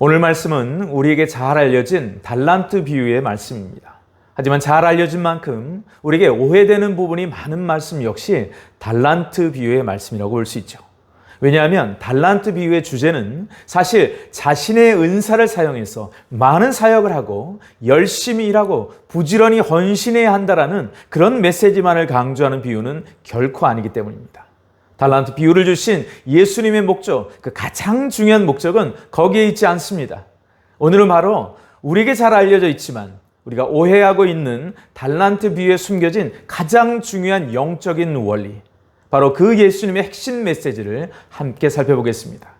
오늘 말씀은 우리에게 잘 알려진 달란트 비유의 말씀입니다. 하지만 잘 알려진 만큼 우리에게 오해되는 부분이 많은 말씀 역시 달란트 비유의 말씀이라고 볼 수 있죠. 왜냐하면 달란트 비유의 주제는 사실 자신의 은사를 사용해서 많은 사역을 하고 열심히 일하고 부지런히 헌신해야 한다라는 그런 메시지만을 강조하는 비유는 결코 아니기 때문입니다. 달란트 비유를 주신 예수님의 목적, 그 가장 중요한 목적은 거기에 있지 않습니다. 오늘은 바로 우리에게 잘 알려져 있지만 우리가 오해하고 있는 달란트 비유에 숨겨진 가장 중요한 영적인 원리, 바로 그 예수님의 핵심 메시지를 함께 살펴보겠습니다.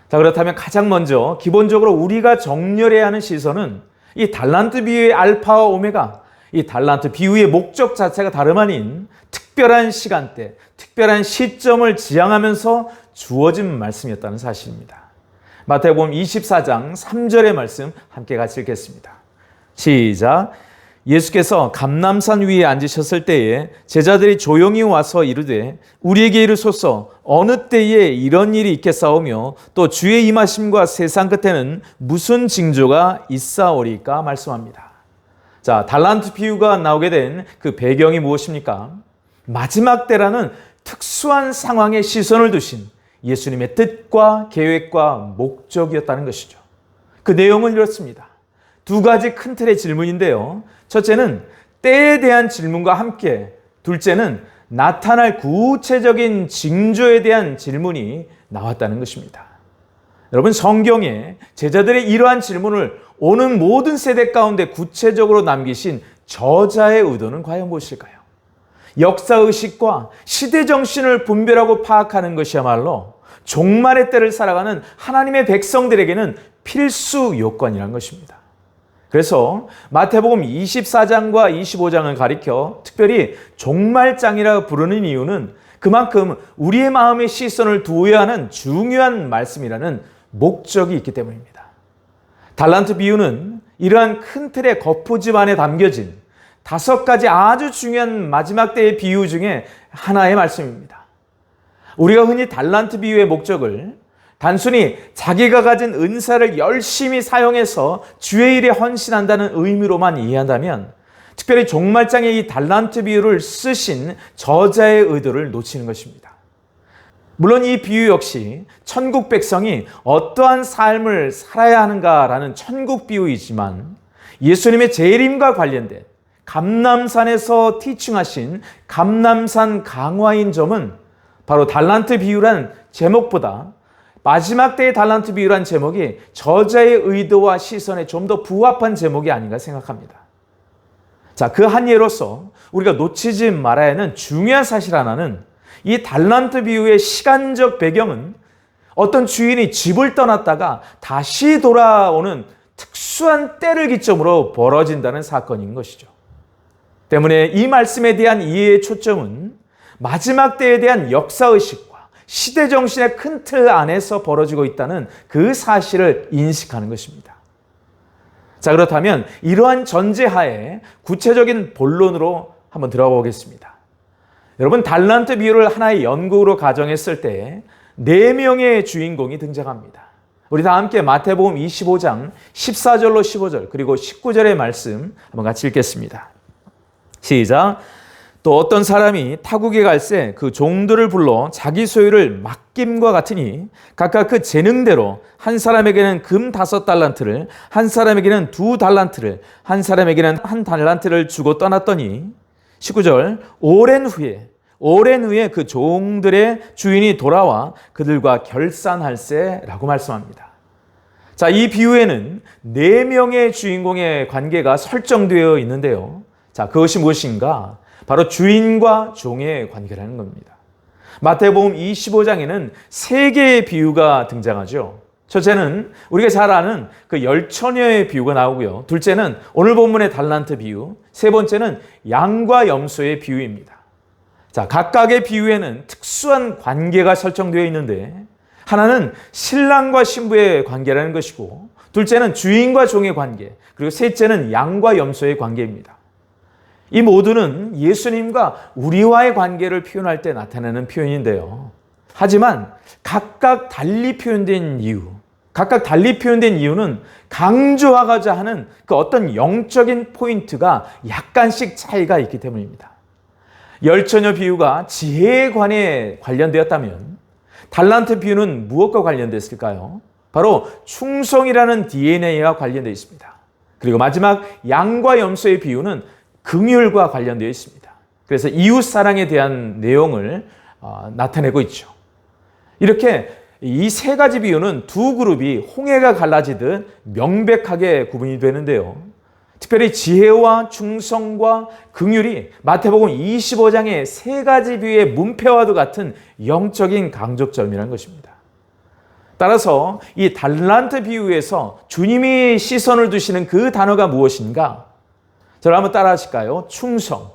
자, 그렇다면 가장 먼저 기본적으로 우리가 정렬해야 하는 시선은 이 달란트 비유의 알파와 오메가, 이 달란트 비유의 목적 자체가 다름 아닌 특별한 시간대, 특별한 시점을 지향하면서 주어진 말씀이었다는 사실입니다. 마태복음 24장 3절의 말씀 함께 같이 읽겠습니다. 시작. 예수께서 감람산 위에 앉으셨을 때에 제자들이 조용히 와서 이르되 우리에게 이르소서 어느 때에 이런 일이 있겠사오며 또 주의 임하심과 세상 끝에는 무슨 징조가 있사오리까 말씀합니다. 자, 달란트 비유가 나오게 된 그 배경이 무엇입니까? 마지막 때라는 특수한 상황에 시선을 두신 예수님의 뜻과 계획과 목적이었다는 것이죠. 그 내용은 이렇습니다. 두 가지 큰 틀의 질문인데요. 첫째는 때에 대한 질문과 함께 둘째는 나타날 구체적인 징조에 대한 질문이 나왔다는 것입니다. 여러분, 성경에 제자들의 이러한 질문을 오는 모든 세대 가운데 구체적으로 남기신 저자의 의도는 과연 무엇일까요? 역사의식과 시대정신을 분별하고 파악하는 것이야말로 종말의 때를 살아가는 하나님의 백성들에게는 필수 요건이라는 것입니다. 그래서 마태복음 24장과 25장을 가리켜 특별히 종말장이라고 부르는 이유는 그만큼 우리의 마음의 시선을 두어야 하는 중요한 말씀이라는 목적이 있기 때문입니다. 달란트 비유는 이러한 큰 틀의 거푸집 안에 담겨진 5가지 아주 중요한 마지막 때의 비유 중에 하나의 말씀입니다. 우리가 흔히 달란트 비유의 목적을 단순히 자기가 가진 은사를 열심히 사용해서 주의 일에 헌신한다는 의미로만 이해한다면 특별히 종말장의 이 달란트 비유를 쓰신 저자의 의도를 놓치는 것입니다. 물론 이 비유 역시 천국 백성이 어떠한 삶을 살아야 하는가라는 천국 비유이지만 예수님의 재림과 관련된 감람산에서 티칭하신 감람산 강화인 점은 바로 달란트 비유란 제목보다 마지막 때의 달란트 비유란 제목이 저자의 의도와 시선에 좀 더 부합한 제목이 아닌가 생각합니다. 자, 그 한 예로서 우리가 놓치지 말아야 하는 중요한 사실 하나는 이 달란트 비유의 시간적 배경은 어떤 주인이 집을 떠났다가 다시 돌아오는 특수한 때를 기점으로 벌어진다는 사건인 것이죠. 때문에 이 말씀에 대한 이해의 초점은 마지막 때에 대한 역사의식과 시대정신의 큰 틀 안에서 벌어지고 있다는 그 사실을 인식하는 것입니다. 자, 그렇다면 이러한 전제하에 구체적인 본론으로 한번 들어가 보겠습니다. 여러분, 달란트 비유를 하나의 연극으로 가정했을 때 4명의 주인공이 등장합니다. 우리 다 함께 마태복음 25장 14절로 15절 그리고 19절의 말씀 한번 같이 읽겠습니다. 시작. 또 어떤 사람이 타국에 갈새 그 종들을 불러 자기 소유를 맡김과 같으니 각각 그 재능대로 한 사람에게는 금 5달란트를 한 사람에게는 2달란트를 한 사람에게는 1달란트를 주고 떠났더니 19절 오랜 후에 그 종들의 주인이 돌아와 그들과 결산할세라고 말씀합니다. 자, 이 비유에는 4명의 주인공의 관계가 설정되어 있는데요. 자, 그것이 무엇인가? 바로 주인과 종의 관계라는 겁니다. 마태복음 25장에는 3개의 비유가 등장하죠. 첫째는 우리가 잘 아는 그 열처녀의 비유가 나오고요. 둘째는 오늘 본문의 달란트 비유, 세 번째는 양과 염소의 비유입니다. 자, 각각의 비유에는 특수한 관계가 설정되어 있는데 하나는 신랑과 신부의 관계라는 것이고 둘째는 주인과 종의 관계, 그리고 셋째는 양과 염소의 관계입니다. 이 모두는 예수님과 우리와의 관계를 표현할 때 나타나는 표현인데요. 하지만 각각 달리 표현된 이유, 각각 달리 표현된 이유는 강조하고자 하는 그 어떤 영적인 포인트가 약간씩 차이가 있기 때문입니다. 열처녀 비유가 지혜에 관련되었다면 달란트 비유는 무엇과 관련됐을까요? 바로 충성이라는 DNA와 관련되어 있습니다. 그리고 마지막 양과 염소의 비유는 긍휼과 관련되어 있습니다. 그래서 이웃사랑에 대한 내용을 나타내고 있죠. 이렇게 이 세 가지 비유는 두 그룹이 홍해가 갈라지듯 명백하게 구분이 되는데요. 특별히 지혜와 충성과 긍휼이 마태복음 25장의 세 가지 비유의 문패와도 같은 영적인 강조점이라는 것입니다. 따라서 이 달란트 비유에서 주님이 시선을 두시는 그 단어가 무엇인가? 저를 한번 따라 하실까요? 충성.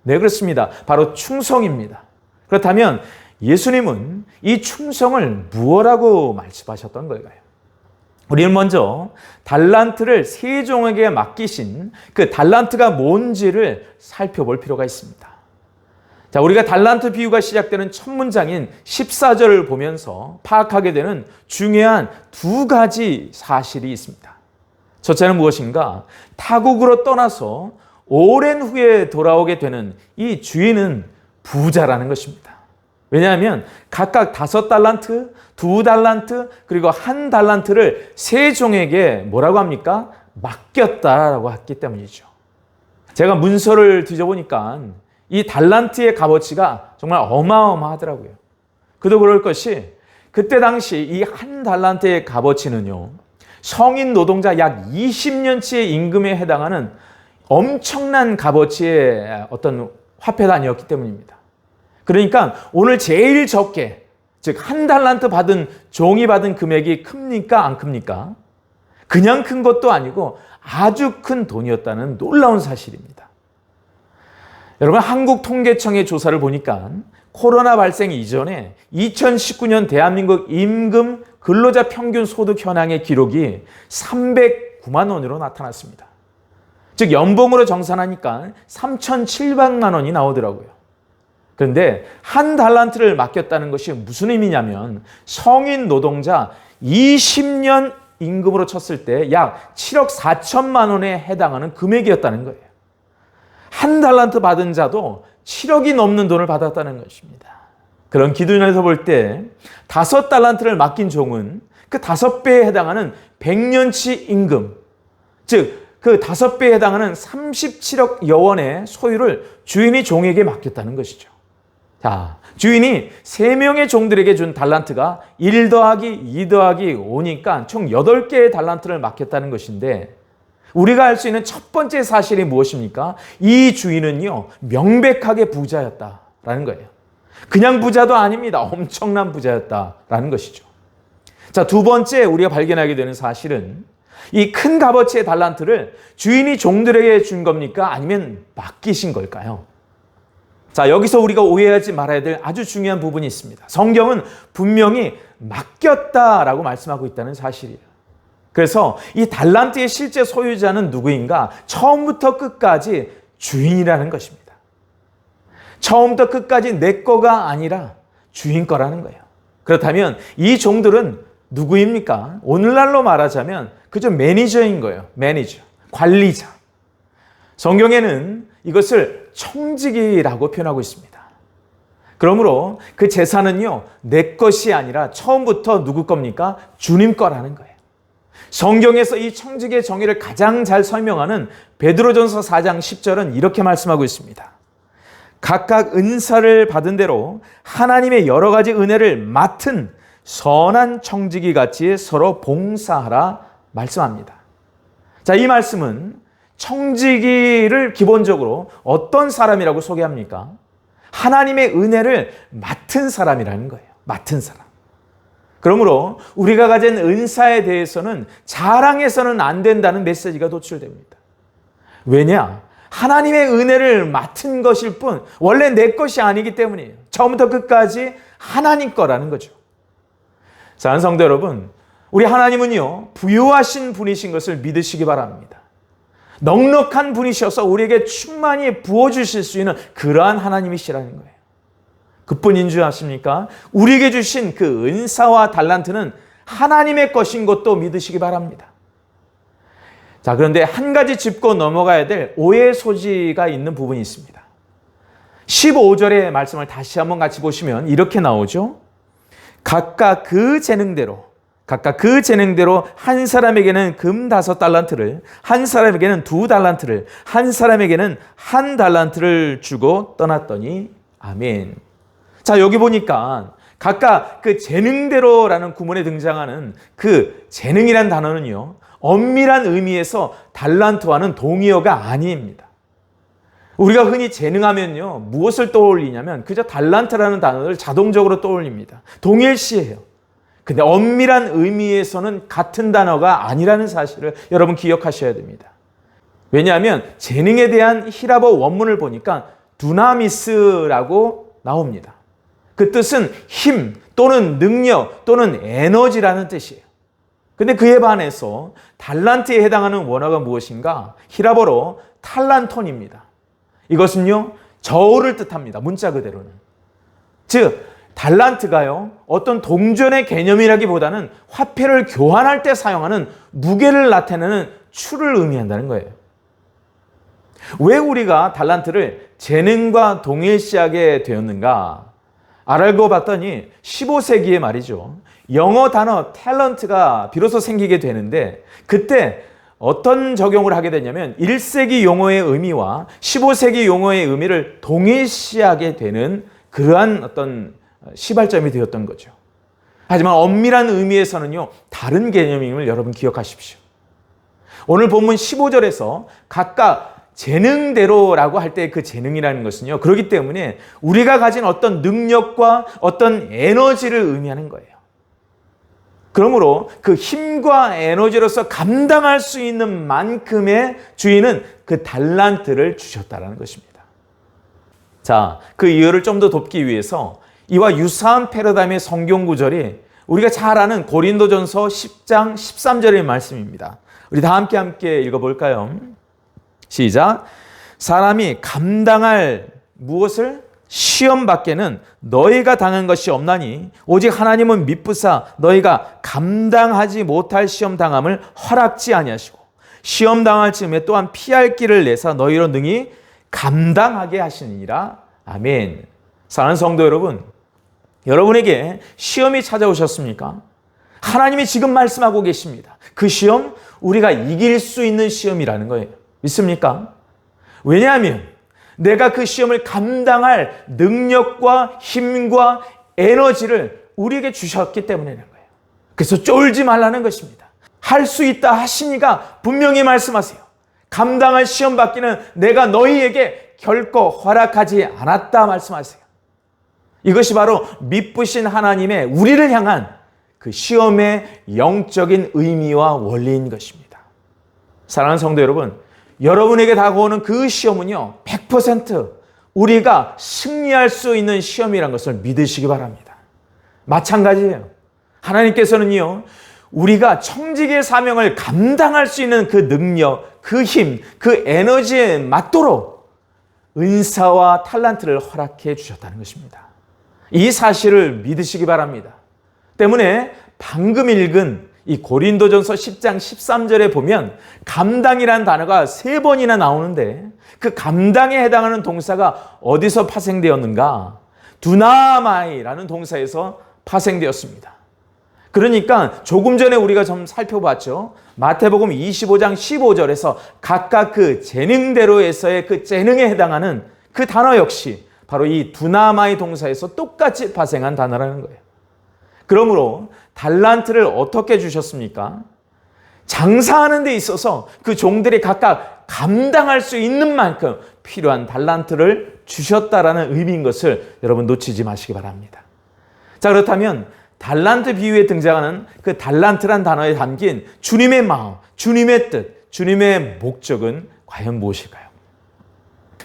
네, 그렇습니다. 바로 충성입니다. 그렇다면 예수님은 이 충성을 무엇라고 말씀하셨던 걸까요? 우리는 먼저 달란트를 세 종에게 맡기신 그 달란트가 뭔지를 살펴볼 필요가 있습니다. 자, 우리가 달란트 비유가 시작되는 첫 문장인 14절을 보면서 파악하게 되는 중요한 두 가지 사실이 있습니다. 첫째는 무엇인가? 타국으로 떠나서 오랜 후에 돌아오게 되는 이 주인은 부자라는 것입니다. 왜냐하면 각각 5달란트, 2달란트, 그리고 1달란트를 세 종에게 뭐라고 합니까? 맡겼다라고 했기 때문이죠. 제가 문서를 뒤져보니까 이 달란트의 값어치가 정말 어마어마하더라고요. 그도 그럴 것이 그때 당시 이 1달란트의 값어치는요, 성인 노동자 약 20년치의 임금에 해당하는 엄청난 값어치의 어떤 화폐 단위였기 때문입니다. 그러니까 오늘 제일 적게, 즉 1달란트 받은 종이 받은 금액이 큽니까? 안 큽니까? 그냥 큰 것도 아니고 아주 큰 돈이었다는 놀라운 사실입니다. 여러분, 한국통계청의 조사를 보니까 코로나 발생 이전에 2019년 대한민국 임금 근로자 평균 소득 현황의 기록이 309만 원으로 나타났습니다. 즉 연봉으로 정산하니까 3,700만 원이 나오더라고요. 그런데 1달란트를 맡겼다는 것이 무슨 의미냐면 성인 노동자 20년 임금으로 쳤을 때 약 7억 4천만 원에 해당하는 금액이었다는 거예요. 1달란트 받은 자도 7억이 넘는 돈을 받았다는 것입니다. 그런 기준에서 볼 때 5달란트를 맡긴 종은 그 5배에 해당하는 100년치 임금, 즉 그 5배에 해당하는 37억여 원의 소유를 주인이 종에게 맡겼다는 것이죠. 자, 주인이 3명의 종들에게 준 달란트가 1 더하기 2 더하기 5니까 총 8개의 달란트를 맡겼다는 것인데, 우리가 알 수 있는 첫 번째 사실이 무엇입니까? 이 주인은요, 명백하게 부자였다라는 거예요. 그냥 부자도 아닙니다. 엄청난 부자였다라는 것이죠. 자, 두 번째 우리가 발견하게 되는 사실은 이 큰 값어치의 달란트를 주인이 종들에게 준 겁니까? 아니면 맡기신 걸까요? 자, 여기서 우리가 오해하지 말아야 될 아주 중요한 부분이 있습니다. 성경은 분명히 맡겼다라고 말씀하고 있다는 사실이에요. 그래서 이 달란트의 실제 소유자는 누구인가? 처음부터 끝까지 주인이라는 것입니다. 처음부터 끝까지 내 거가 아니라 주인 거라는 거예요. 그렇다면 이 종들은 누구입니까? 오늘날로 말하자면 그저 매니저인 거예요. 매니저, 관리자. 성경에는 이것을 청지기라고 표현하고 있습니다. 그러므로 그 재산은요, 내 것이 아니라 처음부터 누구 겁니까? 주님 거라는 거예요. 성경에서 이 청지기의 정의를 가장 잘 설명하는 베드로전서 4장 10절은 이렇게 말씀하고 있습니다. 각각 은사를 받은 대로 하나님의 여러 가지 은혜를 맡은 선한 청지기 같이 서로 봉사하라 말씀합니다. 자, 이 말씀은 청지기를 기본적으로 어떤 사람이라고 소개합니까? 하나님의 은혜를 맡은 사람이라는 거예요. 맡은 사람. 그러므로 우리가 가진 은사에 대해서는 자랑해서는 안 된다는 메시지가 도출됩니다. 왜냐? 하나님의 은혜를 맡은 것일 뿐 원래 내 것이 아니기 때문이에요. 처음부터 끝까지 하나님 거라는 거죠. 사랑하는 성도 여러분, 우리 하나님은요, 부유하신 분이신 것을 믿으시기 바랍니다. 넉넉한 분이셔서 우리에게 충만히 부어주실 수 있는 그러한 하나님이시라는 거예요. 그뿐인 줄 아십니까? 우리에게 주신 그 은사와 달란트는 하나님의 것인 것도 믿으시기 바랍니다. 자, 그런데 한 가지 짚고 넘어가야 될 오해 소지가 있는 부분이 있습니다. 15절의 말씀을 다시 한번 같이 보시면 이렇게 나오죠. 각각 그 재능대로 한 사람에게는 금 5달란트를, 한 사람에게는 2달란트를, 한 사람에게는 1달란트를 주고 떠났더니 아멘. 자, 여기 보니까 각각 그 재능대로라는 구문에 등장하는 그 재능이란 단어는요, 엄밀한 의미에서 달란트와는 동의어가 아닙니다. 우리가 흔히 재능하면요, 무엇을 떠올리냐면 그저 달란트라는 단어를 자동적으로 떠올립니다. 동일시해요. 근데 엄밀한 의미에서는 같은 단어가 아니라는 사실을 여러분 기억하셔야 됩니다. 왜냐하면 재능에 대한 히라보 원문을 보니까 두나미스라고 나옵니다. 그 뜻은 힘 또는 능력 또는 에너지라는 뜻이에요. 근데 그에 반해서 달란트에 해당하는 원어가 무엇인가? 히라보로 탈란톤입니다. 이것은요, 저울을 뜻합니다. 문자 그대로는. 즉, 달란트가요, 어떤 동전의 개념이라기보다는 화폐를 교환할 때 사용하는 무게를 나타내는 추를 의미한다는 거예요. 왜 우리가 달란트를 재능과 동일시하게 되었는가? 알고 봤더니 15세기에 말이죠. 영어 단어 탤런트가 비로소 생기게 되는데 그때 어떤 적용을 하게 되냐면 1세기 용어의 의미와 15세기 용어의 의미를 동일시하게 되는 그러한 어떤 시발점이 되었던 거죠. 하지만 엄밀한 의미에서는요, 다른 개념임을 여러분 기억하십시오. 오늘 본문 15절에서 각각 재능대로라고 할 때 그 재능이라는 것은요, 그렇기 때문에 우리가 가진 어떤 능력과 어떤 에너지를 의미하는 거예요. 그러므로 그 힘과 에너지로서 감당할 수 있는 만큼의 주인은 그 달란트를 주셨다는 것입니다. 자, 그 이유를 좀 더 돕기 위해서 이와 유사한 패러다임의 성경 구절이 우리가 잘 아는 고린도전서 10장 13절의 말씀입니다. 우리 다 함께 읽어볼까요? 시작. 사람이 감당할 무엇을? 시험 밖에는 너희가 당한 것이 없나니 오직 하나님은 미쁘사 너희가 감당하지 못할 시험 당함을 허락지 아니하시고 시험 당할 즈음에 또한 피할 길을 내사 너희로 능히 감당하게 하시니라. 아멘. 사랑하는 성도 여러분, 여러분에게 시험이 찾아오셨습니까? 하나님이 지금 말씀하고 계십니다. 그 시험 우리가 이길 수 있는 시험이라는 거예요. 믿습니까? 왜냐하면 내가 그 시험을 감당할 능력과 힘과 에너지를 우리에게 주셨기 때문이라는 거예요. 그래서 쫄지 말라는 것입니다. 할 수 있다 하시니까 분명히 말씀하세요. 감당할 시험 받기는 내가 너희에게 결코 허락하지 않았다 말씀하세요. 이것이 바로 미쁘신 하나님의 우리를 향한 그 시험의 영적인 의미와 원리인 것입니다. 사랑하는 성도 여러분, 여러분에게 다가오는 그 시험은요, 100% 우리가 승리할 수 있는 시험이라는 것을 믿으시기 바랍니다. 마찬가지예요. 하나님께서는요, 우리가 청지기의 사명을 감당할 수 있는 그 능력, 그 힘, 그 에너지에 맞도록 은사와 탤런트를 허락해 주셨다는 것입니다. 이 사실을 믿으시기 바랍니다. 때문에 방금 읽은 이 고린도전서 10장 13절에 보면 감당이라는 단어가 3번이나 나오는데 그 감당에 해당하는 동사가 어디서 파생되었는가? 두나마이라는 동사에서 파생되었습니다. 그러니까 조금 전에 우리가 좀 살펴봤죠. 마태복음 25장 15절에서 각각 그 재능대로에서의 그 재능에 해당하는 그 단어 역시 바로 이 두나마이 동사에서 똑같이 파생한 단어라는 거예요. 그러므로 달란트를 어떻게 주셨습니까? 장사하는 데 있어서 그 종들이 각각 감당할 수 있는 만큼 필요한 달란트를 주셨다라는 의미인 것을 여러분 놓치지 마시기 바랍니다. 자, 그렇다면 달란트 비유에 등장하는 그 달란트란 단어에 담긴 주님의 마음, 주님의 뜻, 주님의 목적은 과연 무엇일까요?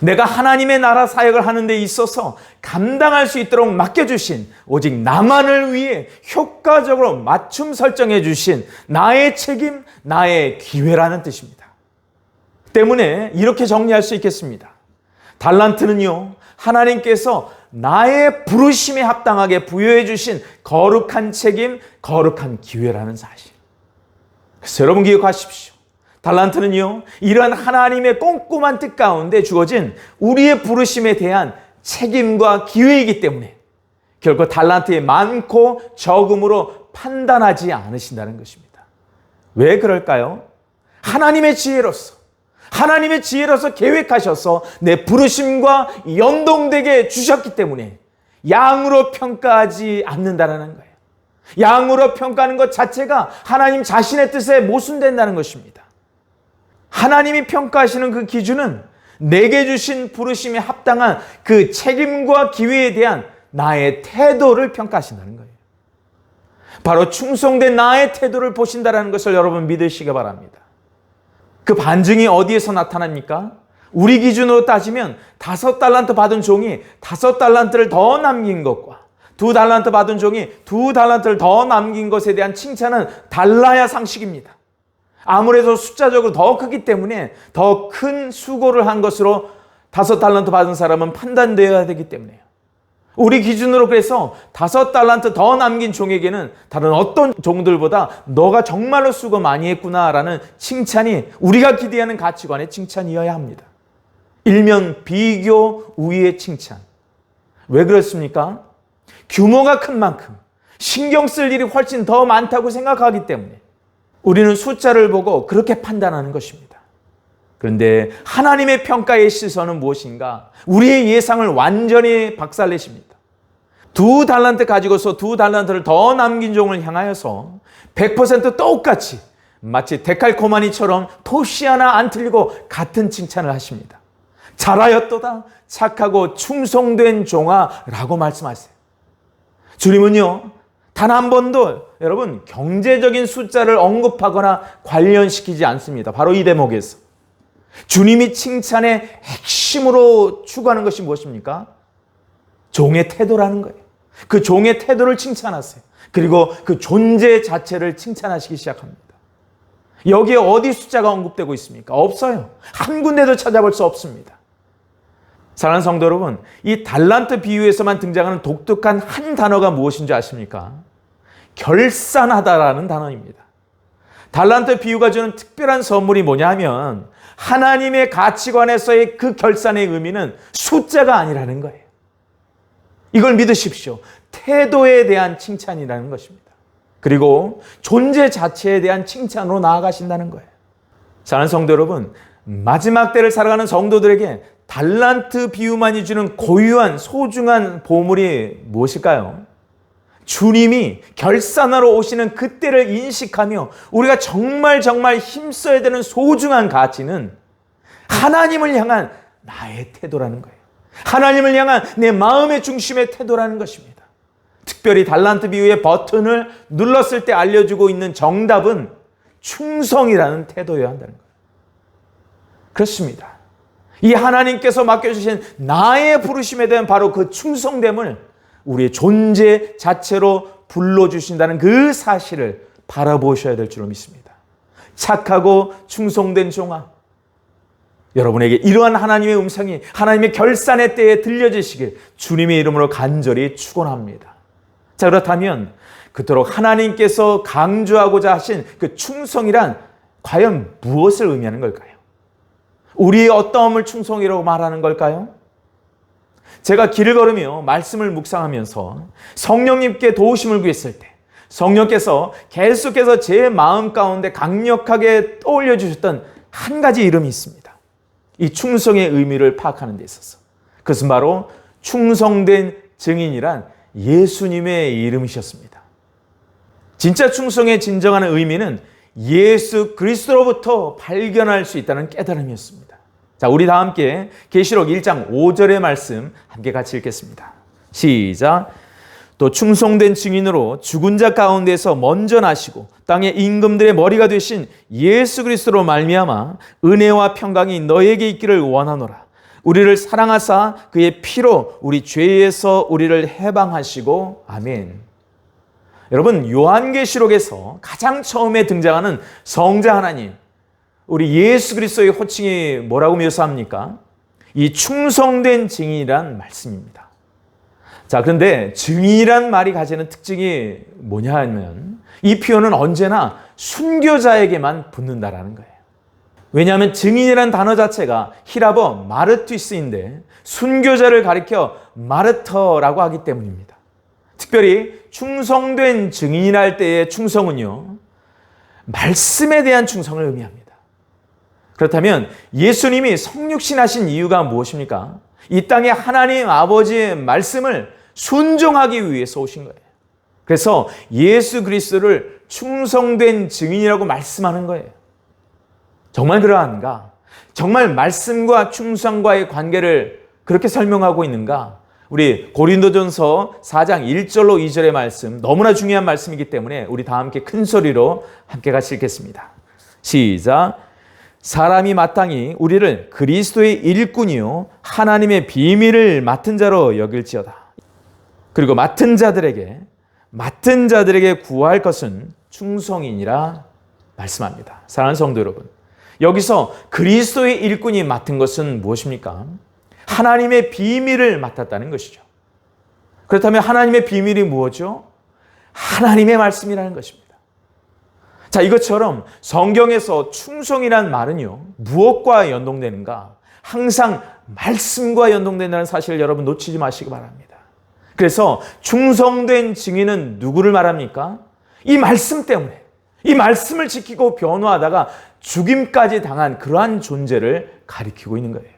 내가 하나님의 나라 사역을 하는 데 있어서 감당할 수 있도록 맡겨주신 오직 나만을 위해 효과적으로 맞춤 설정해 주신 나의 책임, 나의 기회라는 뜻입니다. 때문에 이렇게 정리할 수 있겠습니다. 달란트는요, 하나님께서 나의 부르심에 합당하게 부여해 주신 거룩한 책임, 거룩한 기회라는 사실. 그래서 여러분 기억하십시오. 달란트는요, 이러한 하나님의 꼼꼼한 뜻 가운데 주어진 우리의 부르심에 대한 책임과 기회이기 때문에 결코 달란트의 많고 적음으로 판단하지 않으신다는 것입니다. 왜 그럴까요? 하나님의 지혜로서 계획하셔서 내 부르심과 연동되게 주셨기 때문에 양으로 평가하지 않는다는 거예요. 양으로 평가하는 것 자체가 하나님 자신의 뜻에 모순된다는 것입니다. 하나님이 평가하시는 그 기준은 내게 주신 부르심에 합당한 그 책임과 기회에 대한 나의 태도를 평가하신다는 거예요. 바로 충성된 나의 태도를 보신다는 것을 여러분 믿으시기 바랍니다. 그 반증이 어디에서 나타납니까? 우리 기준으로 따지면 5달란트 받은 종이 5달란트를 더 남긴 것과 2달란트 받은 종이 2달란트를 더 남긴 것에 대한 칭찬은 달라야 상식입니다. 아무래도 숫자적으로 더 크기 때문에 더 큰 수고를 한 것으로 5달란트 받은 사람은 판단되어야 되기 때문에요. 우리 기준으로 그래서 5달란트 더 남긴 종에게는 다른 어떤 종들보다 너가 정말로 수고 많이 했구나라는 칭찬이 우리가 기대하는 가치관의 칭찬이어야 합니다. 일면 비교 우위의 칭찬. 왜 그렇습니까? 규모가 큰 만큼 신경 쓸 일이 훨씬 더 많다고 생각하기 때문에 우리는 숫자를 보고 그렇게 판단하는 것입니다. 그런데 하나님의 평가의 시선은 무엇인가? 우리의 예상을 완전히 박살내십니다. 2달란트 가지고서 2달란트를 더 남긴 종을 향하여서 100% 똑같이 마치 데칼코마니처럼 토시 하나 안 틀리고 같은 칭찬을 하십니다. 잘하였도다 착하고 충성된 종아 라고 말씀하세요. 주님은요, 단 한 번도 여러분 경제적인 숫자를 언급하거나 관련시키지 않습니다. 바로 이 대목에서 주님이 칭찬의 핵심으로 추구하는 것이 무엇입니까? 종의 태도라는 거예요. 그 종의 태도를 칭찬하세요. 그리고 그 존재 자체를 칭찬하시기 시작합니다. 여기에 어디 숫자가 언급되고 있습니까? 없어요. 한 군데도 찾아볼 수 없습니다. 사랑하는 성도 여러분, 이 달란트 비유에서만 등장하는 독특한 한 단어가 무엇인지 아십니까? 결산하다라는 단어입니다. 달란트 비유가 주는 특별한 선물이 뭐냐면 하나님의 가치관에서의 그 결산의 의미는 숫자가 아니라는 거예요. 이걸 믿으십시오. 태도에 대한 칭찬이라는 것입니다. 그리고 존재 자체에 대한 칭찬으로 나아가신다는 거예요. 사랑하는 성도 여러분, 마지막 때를 살아가는 성도들에게 달란트 비유만이 주는 고유한 소중한 보물이 무엇일까요? 주님이 결산하러 오시는 그때를 인식하며 우리가 정말 힘써야 되는 소중한 가치는 하나님을 향한 나의 태도라는 거예요. 하나님을 향한 내 마음의 중심의 태도라는 것입니다. 특별히 달란트 비유의 버튼을 눌렀을 때 알려주고 있는 정답은 충성이라는 태도여야 한다는 거예요. 그렇습니다. 이 하나님께서 맡겨주신 나의 부르심에 대한 바로 그 충성됨을 우리의 존재 자체로 불러주신다는 그 사실을 바라보셔야 될 줄로 믿습니다. 착하고 충성된 종아, 여러분에게 이러한 하나님의 음성이 하나님의 결산의 때에 들려지시길 주님의 이름으로 간절히 축원합니다. 자, 그렇다면 그토록 하나님께서 강조하고자 하신 그 충성이란 과연 무엇을 의미하는 걸까요? 우리의 어떠함을 충성이라고 말하는 걸까요? 제가 길을 걸으며 말씀을 묵상하면서 성령님께 도우심을 구했을 때 성령께서 계속해서 제 마음 가운데 강력하게 떠올려 주셨던 한 가지 이름이 있습니다. 이 충성의 의미를 파악하는 데 있어서 그것은 바로 충성된 증인이란 예수님의 이름이셨습니다. 진짜 충성의 진정한 의미는 예수 그리스도로부터 발견할 수 있다는 깨달음이었습니다. 자, 우리 다 함께 계시록 1장 5절의 말씀 함께 같이 읽겠습니다. 시작. 또 충성된 증인으로 죽은 자 가운데서 먼저 나시고 땅의 임금들의 머리가 되신 예수 그리스도로 말미암아 은혜와 평강이 너에게 있기를 원하노라. 우리를 사랑하사 그의 피로 우리 죄에서 우리를 해방하시고 아멘. 여러분, 요한계시록에서 가장 처음에 등장하는 성자 하나님, 우리 예수 그리스도의 호칭이 뭐라고 묘사합니까? 이 충성된 증인이란 말씀입니다. 자, 그런데 증인이란 말이 가지는 특징이 뭐냐 하면 이 표현은 언제나 순교자에게만 붙는다라는 거예요. 왜냐하면 증인이란 단어 자체가 히라버 마르투스인데 순교자를 가리켜 마르터라고 하기 때문입니다. 특별히 충성된 증인이랄 때의 충성은요, 말씀에 대한 충성을 의미합니다. 그렇다면 예수님이 성육신하신 이유가 무엇입니까? 이 땅에 하나님 아버지의 말씀을 순종하기 위해서 오신 거예요. 그래서 예수 그리스도를 충성된 증인이라고 말씀하는 거예요. 정말 그러한가? 정말 말씀과 충성과의 관계를 그렇게 설명하고 있는가? 우리 고린도전서 4장 1절로 2절의 말씀, 너무나 중요한 말씀이기 때문에 우리 다 함께 큰 소리로 함께 같이 읽겠습니다. 시작. 사람이 마땅히 우리를 그리스도의 일꾼이요 하나님의 비밀을 맡은 자로 여길지어다. 그리고 맡은 자들에게 구할 것은 충성이니라 말씀합니다. 사랑하는 성도 여러분, 여기서 그리스도의 일꾼이 맡은 것은 무엇입니까? 하나님의 비밀을 맡았다는 것이죠. 그렇다면 하나님의 비밀이 무엇이죠? 하나님의 말씀이라는 것입니다. 자, 이것처럼 성경에서 충성이란 말은요, 무엇과 연동되는가? 항상 말씀과 연동된다는 사실을 여러분 놓치지 마시기 바랍니다. 그래서 충성된 증인은 누구를 말합니까? 이 말씀 때문에, 이 말씀을 지키고 변호하다가 죽임까지 당한 그러한 존재를 가리키고 있는 거예요.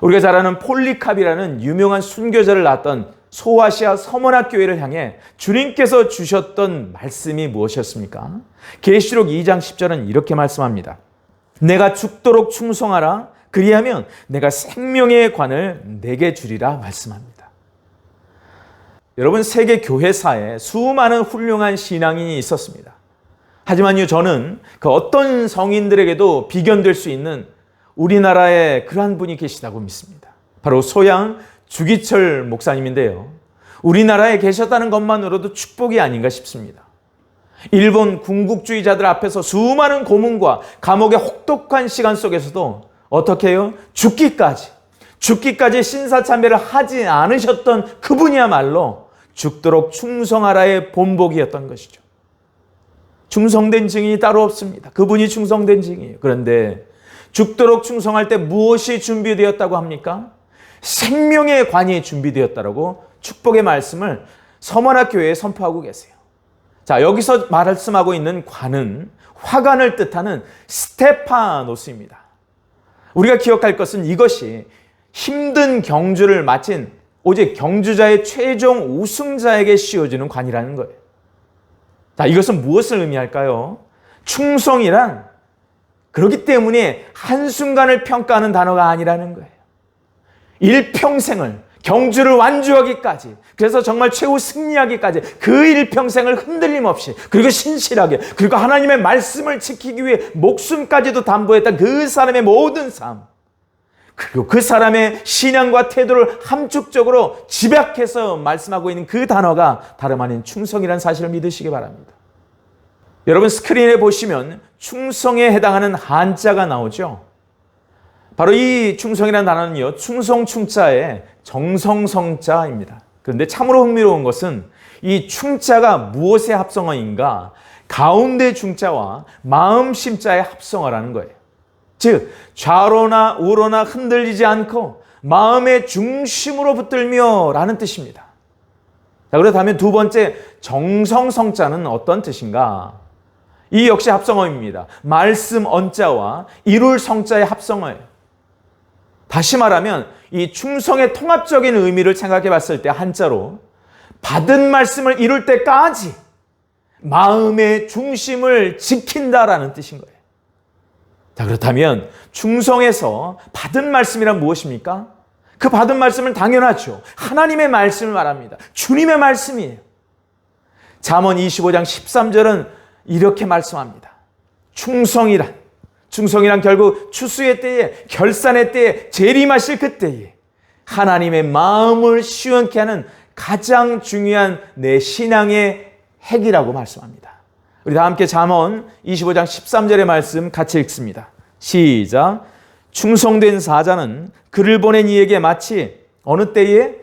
우리가 잘 아는 폴리캅이라는 유명한 순교자를 낳았던 소아시아 서머나교회를 향해 주님께서 주셨던 말씀이 무엇이었습니까? 계시록 2장 10절은 이렇게 말씀합니다. 내가 죽도록 충성하라. 그리하면 내가 생명의 관을 내게 주리라 말씀합니다. 여러분, 세계 교회사에 수많은 훌륭한 신앙인이 있었습니다. 하지만요, 저는 그 어떤 성인들에게도 비견될 수 있는 우리나라에 그러한 분이 계시다고 믿습니다. 바로 소양 주기철 목사님인데요. 우리나라에 계셨다는 것만으로도 축복이 아닌가 싶습니다. 일본 군국주의자들 앞에서 수많은 고문과 감옥의 혹독한 시간 속에서도 어떻게 해요? 죽기까지 신사참배를 하지 않으셨던 그분이야말로 죽도록 충성하라의 본보기였던 것이죠. 충성된 증인이 따로 없습니다. 그분이 충성된 증인이에요. 그런데 죽도록 충성할 때 무엇이 준비되었다고 합니까? 생명의 관이 준비되었다라고 축복의 말씀을 서머나교회에 선포하고 계세요. 자, 여기서 말씀하고 있는 관은 화관을 뜻하는 스테파노스입니다. 우리가 기억할 것은 이것이 힘든 경주를 마친 오직 경주자의 최종 우승자에게 씌워지는 관이라는 거예요. 자, 이것은 무엇을 의미할까요? 충성이란 그렇기 때문에 한순간을 평가하는 단어가 아니라는 거예요. 일평생을, 경주를 완주하기까지, 그래서 정말 최후 승리하기까지 그 일평생을 흔들림 없이, 그리고 신실하게, 그리고 하나님의 말씀을 지키기 위해 목숨까지도 담보했던 그 사람의 모든 삶, 그리고 그 사람의 신앙과 태도를 함축적으로 집약해서 말씀하고 있는 그 단어가 다름 아닌 충성이라는 사실을 믿으시기 바랍니다. 여러분, 스크린에 보시면 충성에 해당하는 한자가 나오죠. 바로 이 충성이라는 단어는요, 충성충자의 정성성자입니다. 그런데 참으로 흥미로운 것은 이 충자가 무엇의 합성어인가? 가운데 중자와 마음심자의 합성어라는 거예요. 즉, 좌로나 우로나 흔들리지 않고 마음의 중심으로 붙들며 라는 뜻입니다. 자, 그렇다면 두 번째 정성성자는 어떤 뜻인가? 이 역시 합성어입니다. 말씀 언자와 이룰 성자의 합성어예요. 다시 말하면 이 충성의 통합적인 의미를 생각해 봤을 때 한자로 받은 말씀을 이룰 때까지 마음의 중심을 지킨다라는 뜻인 거예요. 자, 그렇다면 충성에서 받은 말씀이란 무엇입니까? 그 받은 말씀은 당연하죠. 하나님의 말씀을 말합니다. 주님의 말씀이에요. 잠언 25장 13절은 이렇게 말씀합니다. 충성이란 결국 추수의 때에, 결산의 때에, 재림하실 그때에 하나님의 마음을 시원케 하는 가장 중요한 내 신앙의 핵이라고 말씀합니다. 우리 다 함께 잠언 25장 13절의 말씀 같이 읽습니다. 시작. 충성된 사자는 그를 보낸 이에게 마치 어느 때에?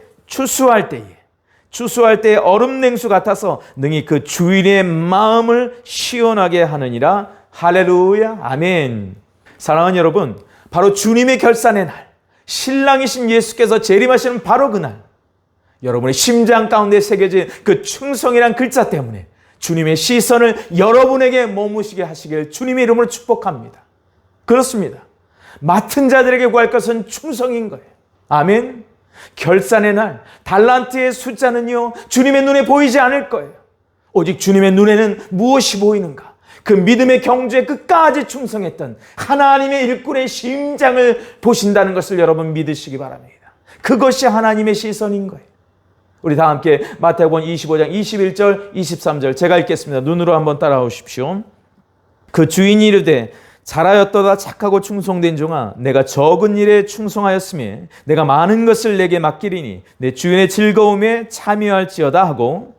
추수할 때에 얼음 냉수 같아서 능히 그 주인의 마음을 시원하게 하느니라. 할렐루야. 아멘. 사랑하는 여러분, 바로 주님의 결산의 날, 신랑이신 예수께서 재림하시는 바로 그날, 여러분의 심장 가운데 새겨진 그 충성이란 글자 때문에 주님의 시선을 여러분에게 머무시게 하시길 주님의 이름으로 축복합니다. 그렇습니다. 맡은 자들에게 구할 것은 충성인 거예요. 아멘. 결산의 날, 달란트의 숫자는요, 주님의 눈에 보이지 않을 거예요. 오직 주님의 눈에는 무엇이 보이는가? 그 믿음의 경주에 끝까지 충성했던 하나님의 일꾼의 심장을 보신다는 것을 여러분 믿으시기 바랍니다. 그것이 하나님의 시선인 거예요. 우리 다 함께 마태복음 25장 21절 23절 제가 읽겠습니다. 눈으로 한번 따라오십시오. 그 주인이 이르되 잘하였도다 착하고 충성된 종아, 내가 적은 일에 충성하였으며 내가 많은 것을 내게 맡기리니 내 주인의 즐거움에 참여할지어다 하고,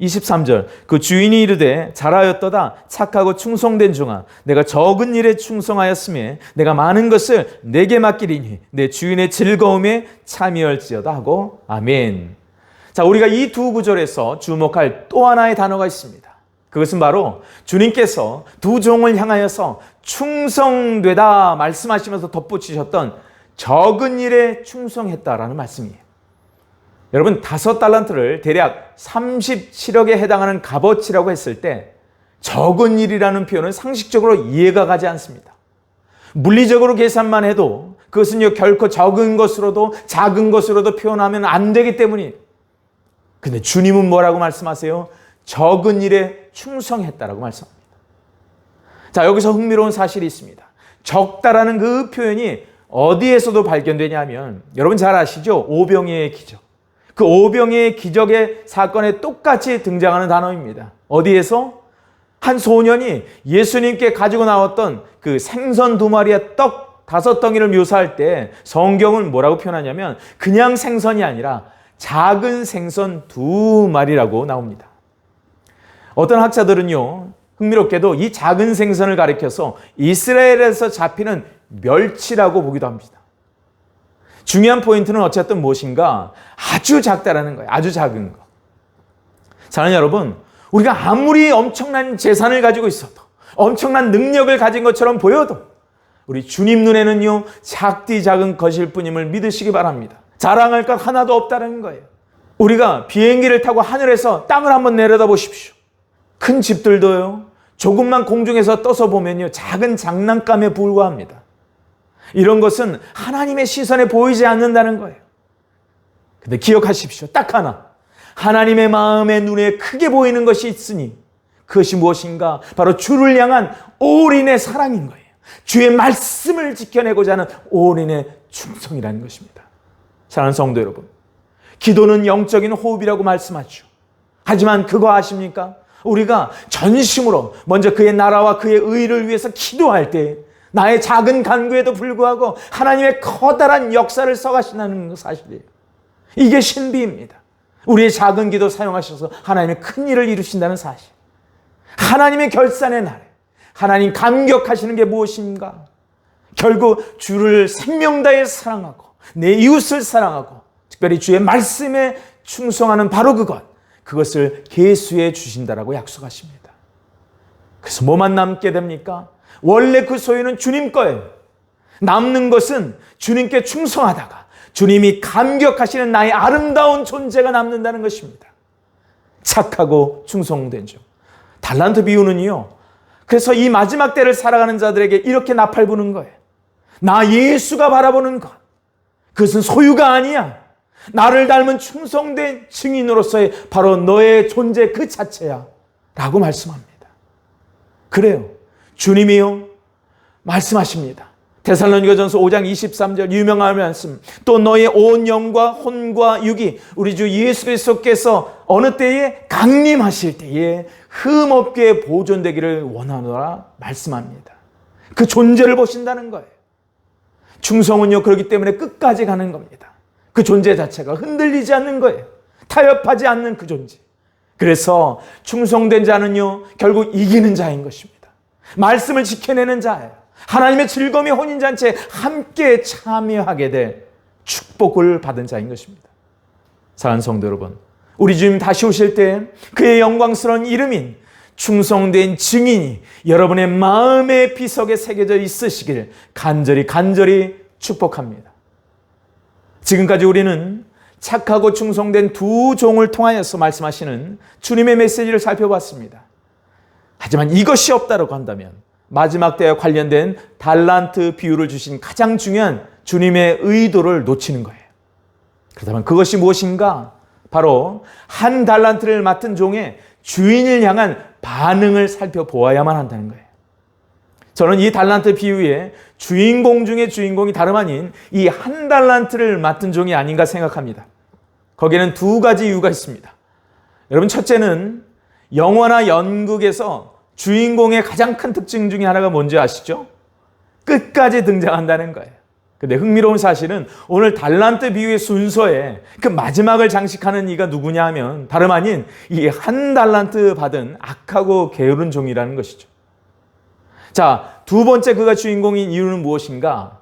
23절 그 주인이 이르되 잘하였도다 착하고 충성된 종아, 내가 적은 일에 충성하였으며 내가 많은 것을 내게 맡기리니 내 주인의 즐거움에 참여할지어다 하고. 아멘. 자, 우리가 이 두 구절에서 주목할 또 하나의 단어가 있습니다. 그것은 바로 주님께서 두 종을 향하여서 충성되다 말씀하시면서 덧붙이셨던 적은 일에 충성했다라는 말씀이에요. 여러분, 5달란트를 대략 37억에 해당하는 값어치라고 했을 때 적은 일이라는 표현은 상식적으로 이해가 가지 않습니다. 물리적으로 계산만 해도 그것은 결코 적은 것으로도 작은 것으로도 표현하면 안 되기 때문이에요. 근데 주님은 뭐라고 말씀하세요? 적은 일에 충성했다라고 말씀합니다. 자, 여기서 흥미로운 사실이 있습니다. 적다라는 그 표현이 어디에서도 발견되냐면, 여러분 잘 아시죠? 오병이의 기적. 그 오병이의 기적의 사건에 똑같이 등장하는 단어입니다. 어디에서? 한 소년이 예수님께 가지고 나왔던 그 생선 2마리와 떡 5덩이를 묘사할 때 성경은 뭐라고 표현하냐면 그냥 생선이 아니라 작은 생선 2마리라고 나옵니다. 어떤 학자들은요, 흥미롭게도 이 작은 생선을 가리켜서 이스라엘에서 잡히는 멸치라고 보기도 합니다. 중요한 포인트는 어쨌든 무엇인가? 아주 작다라는 거예요. 아주 작은 거. 사랑하는 여러분, 우리가 아무리 엄청난 재산을 가지고 있어도, 엄청난 능력을 가진 것처럼 보여도 우리 주님 눈에는요, 작디 작은 것일 뿐임을 믿으시기 바랍니다. 자랑할 것 하나도 없다는 거예요. 우리가 비행기를 타고 하늘에서 땅을 한번 내려다 보십시오. 큰 집들도요, 조금만 공중에서 떠서 보면요, 작은 장난감에 불과합니다. 이런 것은 하나님의 시선에 보이지 않는다는 거예요. 근데 기억하십시오. 딱 하나. 하나님의 마음의 눈에 크게 보이는 것이 있으니 그것이 무엇인가? 바로 주를 향한 올인의 사랑인 거예요. 주의 말씀을 지켜내고자 하는 올인의 충성이라는 것입니다. 사랑하는 성도 여러분, 기도는 영적인 호흡이라고 말씀하죠. 하지만 그거 아십니까? 우리가 전심으로 먼저 그의 나라와 그의 의를 위해서 기도할 때 나의 작은 간구에도 불구하고 하나님의 커다란 역사를 써가신다는 사실이에요. 이게 신비입니다. 우리의 작은 기도 사용하셔서 하나님의 큰 일을 이루신다는 사실. 하나님의 결산의 날에 하나님 감격하시는 게 무엇인가? 결국 주를 생명 다해 사랑하고 내 이웃을 사랑하고 특별히 주의 말씀에 충성하는 바로 그것을 계수해 주신다라고 약속하십니다. 그래서 뭐만 남게 됩니까? 원래 그 소유는 주님 거예요. 남는 것은 주님께 충성하다가 주님이 감격하시는 나의 아름다운 존재가 남는다는 것입니다. 착하고 충성된 종. 달란트 비유는요, 그래서 이 마지막 때를 살아가는 자들에게 이렇게 나팔 부는 거예요. 나 예수가 바라보는 것, 그것은 소유가 아니야. 나를 닮은 충성된 증인으로서의 바로 너의 존재 그 자체야 라고 말씀합니다. 그래요, 주님이요 말씀하십니다. 데살로니가전서 5장 23절 유명한 말씀. 또 너의 온 영과 혼과 육이 우리 주 예수 그리스도께서 어느 때에 강림하실 때에 흠없게 보존되기를 원하노라 말씀합니다. 그 존재를 보신다는 거예요. 충성은요, 그렇기 때문에 끝까지 가는 겁니다. 그 존재 자체가 흔들리지 않는 거예요. 타협하지 않는 그 존재. 그래서 충성된 자는요, 결국 이기는 자인 것입니다. 말씀을 지켜내는 자예요. 하나님의 즐거움의 혼인잔치에 함께 참여하게 될 축복을 받은 자인 것입니다. 사랑하는 성도 여러분, 우리 주님 다시 오실 때 그의 영광스러운 이름인 충성된 증인이 여러분의 마음의 비석에 새겨져 있으시길 간절히 축복합니다. 지금까지 우리는 착하고 충성된 두 종을 통하여서 말씀하시는 주님의 메시지를 살펴봤습니다. 하지만 이것이 없다고 한다면 마지막 때와 관련된 달란트 비유를 주신 가장 중요한 주님의 의도를 놓치는 거예요. 그렇다면 그것이 무엇인가? 바로 한 달란트를 맡은 종의 주인을 향한 반응을 살펴보아야만 한다는 거예요. 저는 이 달란트 비유의 주인공 중에 주인공이 다름 아닌 이 한 달란트를 맡은 종이 아닌가 생각합니다. 거기에는 두 가지 이유가 있습니다. 여러분, 첫째는 영화나 연극에서 주인공의 가장 큰 특징 중에 하나가 뭔지 아시죠? 끝까지 등장한다는 거예요. 근데 흥미로운 사실은 오늘 달란트 비유의 순서에 그 마지막을 장식하는 이가 누구냐 하면 다름 아닌 이 한 달란트 받은 악하고 게으른 종이라는 것이죠. 자, 두 번째 그가 주인공인 이유는 무엇인가?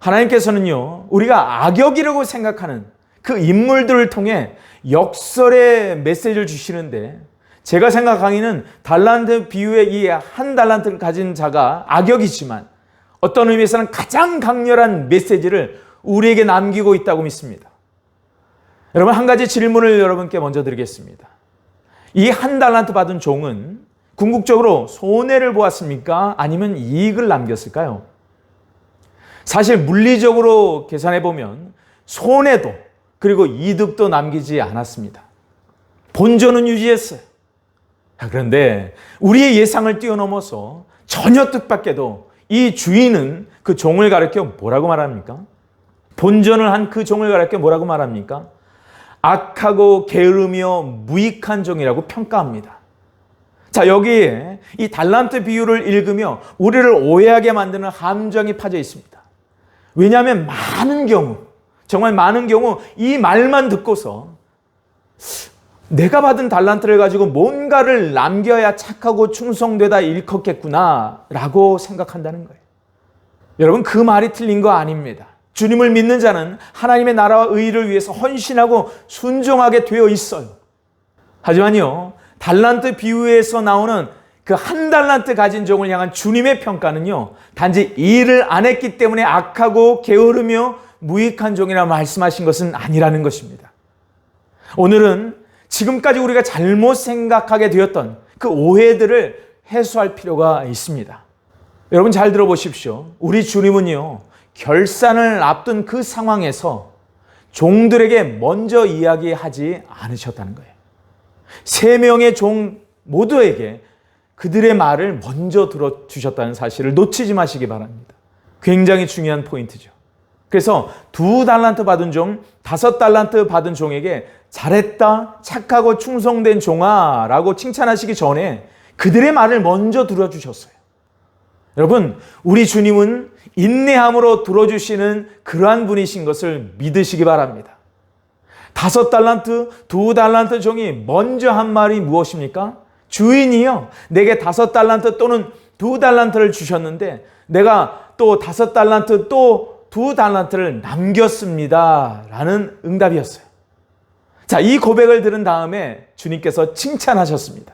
하나님께서는요, 우리가 악역이라고 생각하는 그 인물들을 통해 역설의 메시지를 주시는데, 제가 생각하기에는 달란트 비유의 이 한 달란트를 가진 자가 악역이지만 어떤 의미에서는 가장 강렬한 메시지를 우리에게 남기고 있다고 믿습니다. 여러분, 한 가지 질문을 여러분께 먼저 드리겠습니다. 이 한 달란트 받은 종은 궁극적으로 손해를 보았습니까? 아니면 이익을 남겼을까요? 사실 물리적으로 계산해 보면 손해도 그리고 이득도 남기지 않았습니다. 본전은 유지했어요. 그런데 우리의 예상을 뛰어넘어서 전혀 뜻밖에도 이 주인은 그 종을 가리켜 뭐라고 말합니까? 본전을 한 그 종을 가리켜 뭐라고 말합니까? 악하고 게으르며 무익한 종이라고 평가합니다. 자, 여기에 이 달란트 비유를 읽으며 우리를 오해하게 만드는 함정이 파져 있습니다. 왜냐하면 정말 많은 경우 이 말만 듣고서 내가 받은 달란트를 가지고 뭔가를 남겨야 착하고 충성되다 일컫겠구나 라고 생각한다는 거예요. 여러분, 그 말이 틀린 거 아닙니다. 주님을 믿는 자는 하나님의 나라와 의를 위해서 헌신하고 순종하게 되어 있어요. 하지만요, 달란트 비유에서 나오는 그 한 달란트 가진 종을 향한 주님의 평가는요, 단지 일을 안 했기 때문에 악하고 게으르며 무익한 종이라 말씀하신 것은 아니라는 것입니다. 오늘은 지금까지 우리가 잘못 생각하게 되었던 그 오해들을 해소할 필요가 있습니다. 여러분, 잘 들어보십시오. 우리 주님은요, 결산을 앞둔 그 상황에서 종들에게 먼저 이야기하지 않으셨다는 거예요. 3명의 종 모두에게 그들의 말을 먼저 들어주셨다는 사실을 놓치지 마시기 바랍니다. 굉장히 중요한 포인트죠. 그래서 2달란트 받은 종, 5달란트 받은 종에게 잘했다, 착하고 충성된 종아 라고 칭찬하시기 전에 그들의 말을 먼저 들어주셨어요. 여러분, 우리 주님은 인내함으로 들어주시는 그러한 분이신 것을 믿으시기 바랍니다. 5달란트, 2달란트 종이 먼저 한 말이 무엇입니까? 주인이요, 내게 5달란트 또는 2달란트를 주셨는데 내가 또 5달란트 또 2달란트를 남겼습니다 라는 응답이었어요. 자, 이 고백을 들은 다음에 주님께서 칭찬하셨습니다.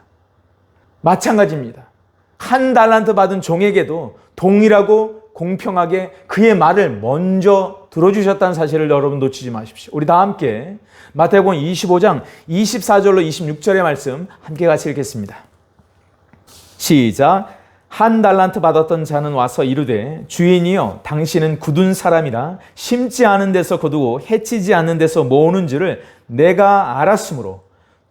마찬가지입니다. 1달란트 받은 종에게도 동일하고 공평하게 그의 말을 먼저 들어주셨다는 사실을 여러분 놓치지 마십시오. 우리 다 함께 마태복음 25장 24절로 26절의 말씀 함께 같이 읽겠습니다. 시작. 1달란트 받았던 자는 와서 이르되 주인이여, 당신은 굳은 사람이라 심지 않은 데서 거두고 해치지 않는 데서 모으는 줄을 내가 알았으므로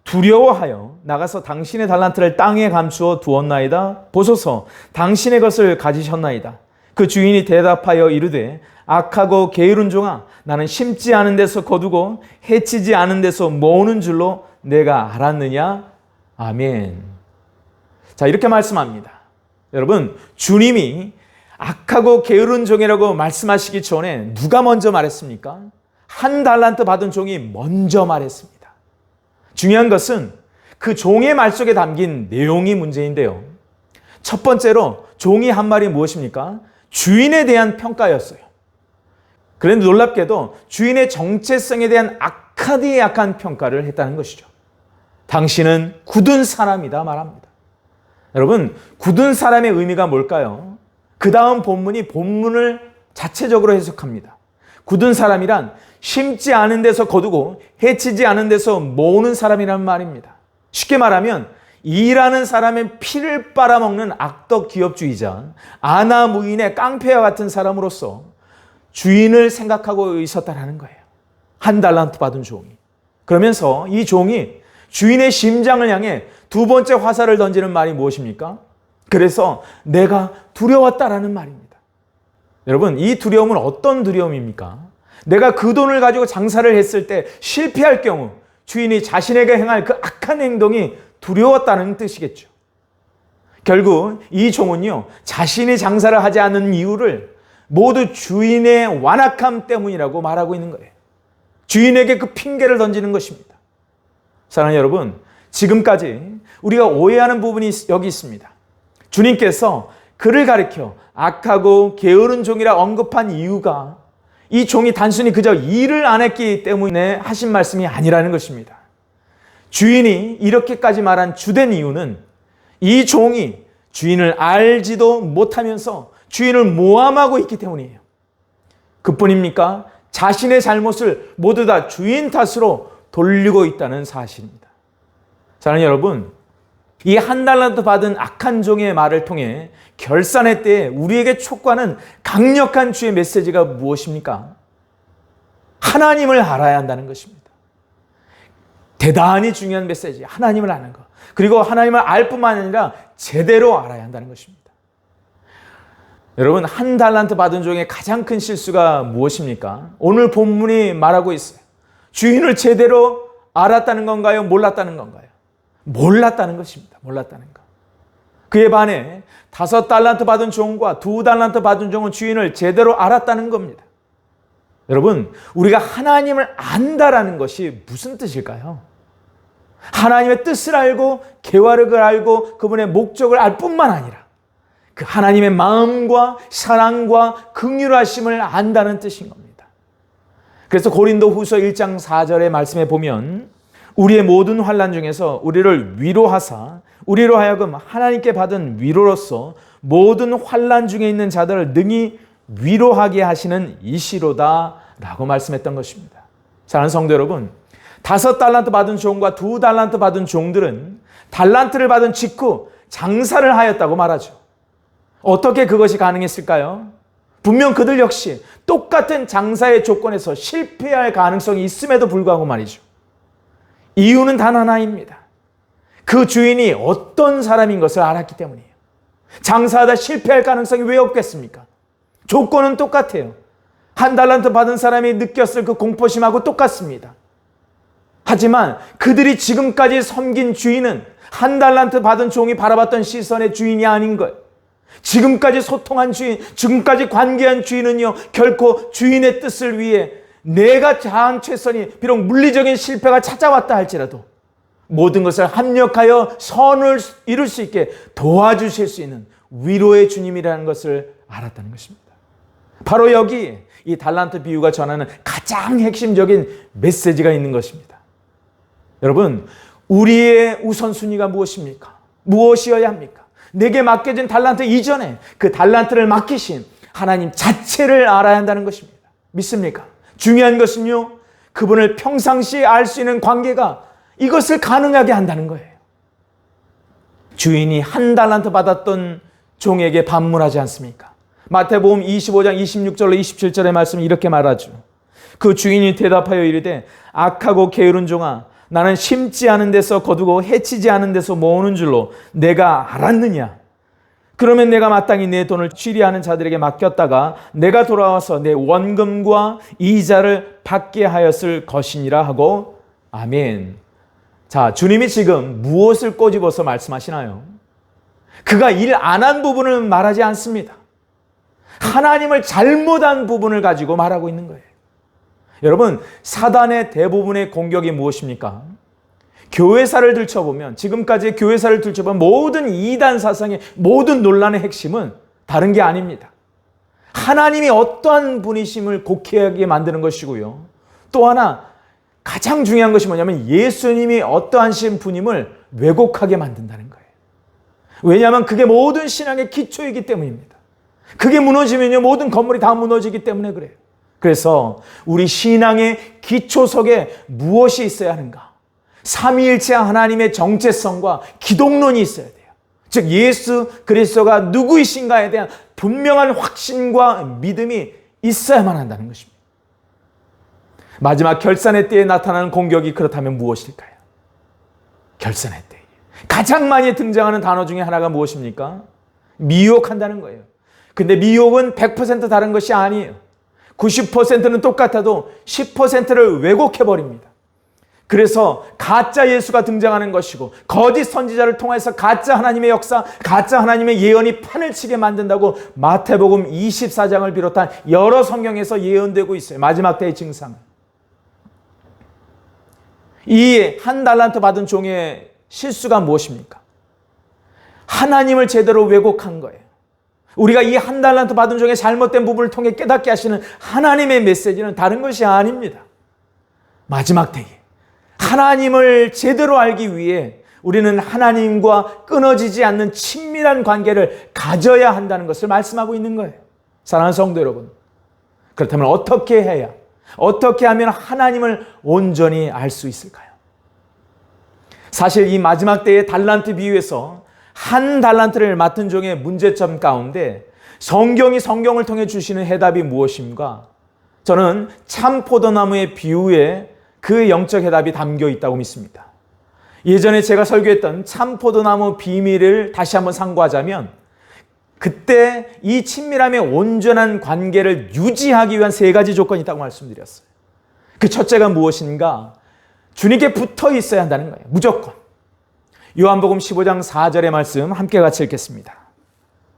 두려워하여 나가서 당신의 달란트를 땅에 감추어 두었나이다. 보소서, 당신의 것을 가지셨나이다. 그 주인이 대답하여 이르되 악하고 게으른 종아, 나는 심지 않은 데서 거두고 해치지 않은 데서 모으는 줄로 내가 알았느냐. 아멘. 자, 이렇게 말씀합니다. 여러분, 주님이 악하고 게으른 종이라고 말씀하시기 전에 누가 먼저 말했습니까? 1달란트 받은 종이 먼저 말했습니다. 중요한 것은 그 종의 말 속에 담긴 내용이 문제인데요. 첫 번째로 종이 한 말이 무엇입니까? 주인에 대한 평가였어요. 그런데 놀랍게도 주인의 정체성에 대한 악한 악한 평가를 했다는 것이죠. 당신은 굳은 사람이다 말합니다. 여러분, 굳은 사람의 의미가 뭘까요? 그 다음 본문을 자체적으로 해석합니다. 굳은 사람이란 심지 않은 데서 거두고 해치지 않은 데서 모으는 사람이란 말입니다. 쉽게 말하면 일하는 사람의 피를 빨아먹는 악덕 기업주의자, 아나무인의 깡패와 같은 사람으로서 주인을 생각하고 있었다라는 거예요. 한 달란트 받은 종이. 그러면서 이 종이 주인의 심장을 향해 두 번째 화살을 던지는 말이 무엇입니까? 그래서 내가 두려웠다라는 말입니다. 여러분, 이 두려움은 어떤 두려움입니까? 내가 그 돈을 가지고 장사를 했을 때 실패할 경우 주인이 자신에게 행할 그 악한 행동이 두려웠다는 뜻이겠죠. 결국 이 종은요, 자신이 장사를 하지 않는 이유를 모두 주인의 완악함 때문이라고 말하고 있는 거예요. 주인에게 그 핑계를 던지는 것입니다. 사랑하는 여러분, 지금까지 우리가 오해하는 부분이 여기 있습니다. 주님께서 그를 가리켜 악하고 게으른 종이라 언급한 이유가 이 종이 단순히 그저 일을 안 했기 때문에 하신 말씀이 아니라는 것입니다. 주인이 이렇게까지 말한 주된 이유는 이 종이 주인을 알지도 못하면서 주인을 모함하고 있기 때문이에요. 그뿐입니까? 자신의 잘못을 모두 다 주인 탓으로 돌리고 있다는 사실입니다. 사랑하는 여러분, 이 한 달란트 받은 악한 종의 말을 통해 결산의 때에 우리에게 촉구하는 강력한 주의 메시지가 무엇입니까? 하나님을 알아야 한다는 것입니다. 대단히 중요한 메시지, 하나님을 아는 것. 그리고 하나님을 알 뿐만 아니라 제대로 알아야 한다는 것입니다. 여러분, 한 달란트 받은 종의 가장 큰 실수가 무엇입니까? 오늘 본문이 말하고 있어요. 주인을 제대로 알았다는 건가요? 몰랐다는 건가요? 몰랐다는 것입니다. 몰랐다는 것. 그에 반해 5달란트 받은 종과 2달란트 받은 종은 주인을 제대로 알았다는 겁니다. 여러분, 우리가 하나님을 안다라는 것이 무슨 뜻일까요? 하나님의 뜻을 알고 계획을 알고 그분의 목적을 알 뿐만 아니라 그 하나님의 마음과 사랑과 긍휼하심을 안다는 뜻인 겁니다. 그래서 고린도후서 1장 4절의 말씀에 보면 우리의 모든 환난 중에서 우리를 위로하사 우리로 하여금 하나님께 받은 위로로서 모든 환난 중에 있는 자들을 능히 위로하게 하시는 이시로다 라고 말씀했던 것입니다. 사랑하는 성도 여러분, 5달란트 받은 종과 2달란트 받은 종들은 달란트를 받은 직후 장사를 하였다고 말하죠. 어떻게 그것이 가능했을까요? 분명 그들 역시 똑같은 장사의 조건에서 실패할 가능성이 있음에도 불구하고 말이죠. 이유는 단 하나입니다. 그 주인이 어떤 사람인 것을 알았기 때문이에요. 장사하다 실패할 가능성이 왜 없겠습니까? 조건은 똑같아요. 한 달란트 받은 사람이 느꼈을 그 공포심하고 똑같습니다. 하지만 그들이 지금까지 섬긴 주인은 한 달란트 받은 종이 바라봤던 시선의 주인이 아닌 거예요. 지금까지 소통한 주인, 지금까지 관계한 주인은요, 결코 주인의 뜻을 위해 내가 다한 최선이 비록 물리적인 실패가 찾아왔다 할지라도 모든 것을 합력하여 선을 이룰 수 있게 도와주실 수 있는 위로의 주님이라는 것을 알았다는 것입니다. 바로 여기 이 달란트 비유가 전하는 가장 핵심적인 메시지가 있는 것입니다. 여러분, 우리의 우선순위가 무엇입니까? 무엇이어야 합니까? 내게 맡겨진 달란트 이전에 그 달란트를 맡기신 하나님 자체를 알아야 한다는 것입니다. 믿습니까? 중요한 것은요, 그분을 평상시에 알 수 있는 관계가 이것을 가능하게 한다는 거예요. 주인이 한 달란트 받았던 종에게 반문하지 않습니까? 마태복음 25장 26절로 27절의 말씀은 이렇게 말하죠. 그 주인이 대답하여 이르되 악하고 게으른 종아, 나는 심지 않은 데서 거두고 해치지 않은 데서 모으는 줄로 내가 알았느냐? 그러면 내가 마땅히 내 돈을 취리하는 자들에게 맡겼다가 내가 돌아와서 내 원금과 이자를 받게 하였을 것이니라 하고 아멘. 자, 주님이 지금 무엇을 꼬집어서 말씀하시나요? 그가 일 안 한 부분을 말하지 않습니다. 하나님을 잘못한 부분을 가지고 말하고 있는 거예요. 여러분, 사단의 대부분의 공격이 무엇입니까? 교회사를 들춰보면, 지금까지 교회사를 들춰보면 모든 이단 사상의 모든 논란의 핵심은 다른 게 아닙니다. 하나님이 어떠한 분이심을 곡해하게 만드는 것이고요. 또 하나, 가장 중요한 것이 뭐냐면 예수님이 어떠하신 분임을 왜곡하게 만든다는 거예요. 왜냐하면 그게 모든 신앙의 기초이기 때문입니다. 그게 무너지면요, 모든 건물이 다 무너지기 때문에 그래요. 그래서 우리 신앙의 기초 속에 무엇이 있어야 하는가? 삼위일체 하나님의 정체성과 기독론이 있어야 돼요. 즉 예수 그리스도가 누구이신가에 대한 분명한 확신과 믿음이 있어야만 한다는 것입니다. 마지막 결산의 때에 나타나는 공격이 그렇다면 무엇일까요? 결산의 때 가장 많이 등장하는 단어 중에 하나가 무엇입니까? 미혹한다는 거예요. 근데 미혹은 100% 다른 것이 아니에요. 90%는 똑같아도 10%를 왜곡해버립니다. 그래서 가짜 예수가 등장하는 것이고 거짓 선지자를 통해서 가짜 하나님의 역사, 가짜 하나님의 예언이 판을 치게 만든다고 마태복음 24장을 비롯한 여러 성경에서 예언되고 있어요. 마지막 때의 증상. 이 한 달란트 받은 종의 실수가 무엇입니까? 하나님을 제대로 왜곡한 거예요. 우리가 이 한 달란트 받은 종의 잘못된 부분을 통해 깨닫게 하시는 하나님의 메시지는 다른 것이 아닙니다. 마지막 때에 하나님을 제대로 알기 위해 우리는 하나님과 끊어지지 않는 친밀한 관계를 가져야 한다는 것을 말씀하고 있는 거예요. 사랑하는 성도 여러분, 그렇다면 어떻게 해야, 어떻게 하면 하나님을 온전히 알 수 있을까요? 사실 이 마지막 때의 달란트 비유에서 한 달란트를 맡은 종의 문제점 가운데 성경을 통해 주시는 해답이 무엇인가? 저는 참 포도나무의 비유에 그 영적 해답이 담겨 있다고 믿습니다. 예전에 제가 설교했던 참 포도나무 비밀을 다시 한번 상고하자면 그때 이 친밀함의 온전한 관계를 유지하기 위한 3가지 조건이 있다고 말씀드렸어요. 그 첫째가 무엇인가? 주님께 붙어 있어야 한다는 거예요. 무조건. 요한복음 15장 4절의 말씀 함께 같이 읽겠습니다.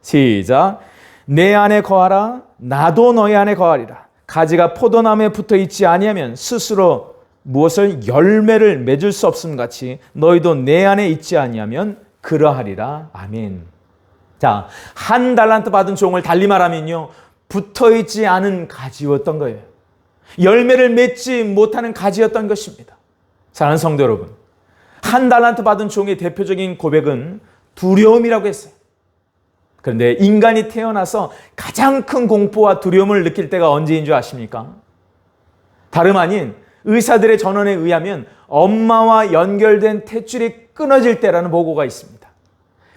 시작. 내 안에 거하라. 나도 너희 안에 거하리라. 가지가 포도나무에 붙어 있지 아니하면 스스로 무엇을 열매를 맺을 수 없음 같이 너희도 내 안에 있지 아니하면 그러하리라. 아멘. 자, 한 달란트 받은 종을 달리 말하면요, 붙어 있지 않은 가지였던 거예요. 열매를 맺지 못하는 가지였던 것입니다. 사랑하는 성도 여러분, 한 달란트 받은 종의 대표적인 고백은 두려움이라고 했어요. 그런데 인간이 태어나서 가장 큰 공포와 두려움을 느낄 때가 언제인 줄 아십니까? 다름 아닌 의사들의 전언에 의하면 엄마와 연결된 탯줄이 끊어질 때라는 보고가 있습니다.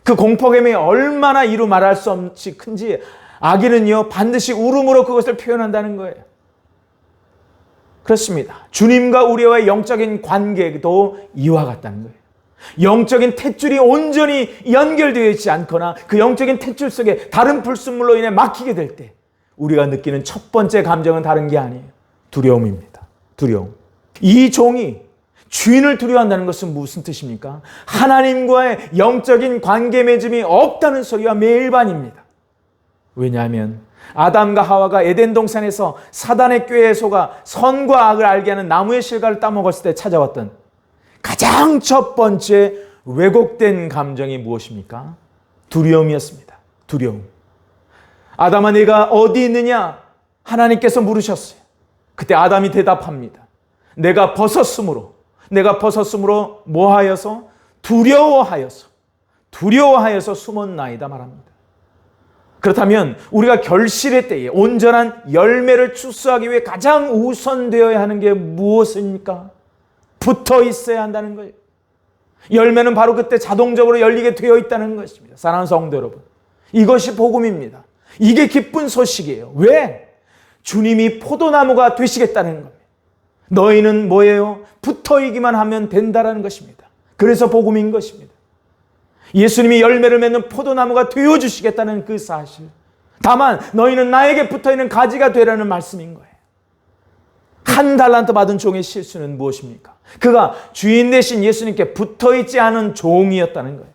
그 공포감이 얼마나 이루 말할 수 없이 큰지 아기는요, 반드시 울음으로 그것을 표현한다는 거예요. 그렇습니다. 주님과 우리와의 영적인 관계도 이와 같다는 거예요. 영적인 탯줄이 온전히 연결되어 있지 않거나 그 영적인 탯줄 속에 다른 불순물로 인해 막히게 될 때 우리가 느끼는 첫 번째 감정은 다른 게 아니에요. 두려움입니다. 두려움. 이 종이 주인을 두려워한다는 것은 무슨 뜻입니까? 하나님과의 영적인 관계 맺음이 없다는 소리와 매일반입니다. 왜냐하면 아담과 하와가 에덴 동산에서 사단의 꾀에 속아 선과 악을 알게 하는 나무의 실과를 따먹었을 때 찾아왔던 가장 첫 번째 왜곡된 감정이 무엇입니까? 두려움이었습니다. 두려움. 아담아, 네가 어디 있느냐? 하나님께서 물으셨어요. 그때 아담이 대답합니다. 내가 벗었으므로 뭐하여서? 두려워하여서 숨었나이다 말합니다. 그렇다면 우리가 결실의 때에 온전한 열매를 추수하기 위해 가장 우선되어야 하는 게 무엇입니까? 붙어 있어야 한다는 거예요. 열매는 바로 그때 자동적으로 열리게 되어 있다는 것입니다. 사랑하는 성도 여러분, 이것이 복음입니다. 이게 기쁜 소식이에요. 왜? 주님이 포도나무가 되시겠다는 겁니다. 너희는 뭐예요? 붙어있기만 하면 된다는 것입니다. 그래서 복음인 것입니다. 예수님이 열매를 맺는 포도나무가 되어주시겠다는 그 사실. 다만 너희는 나에게 붙어있는 가지가 되라는 말씀인 거예요. 한 달란트 받은 종의 실수는 무엇입니까? 그가 주인 되신 예수님께 붙어있지 않은 종이었다는 거예요.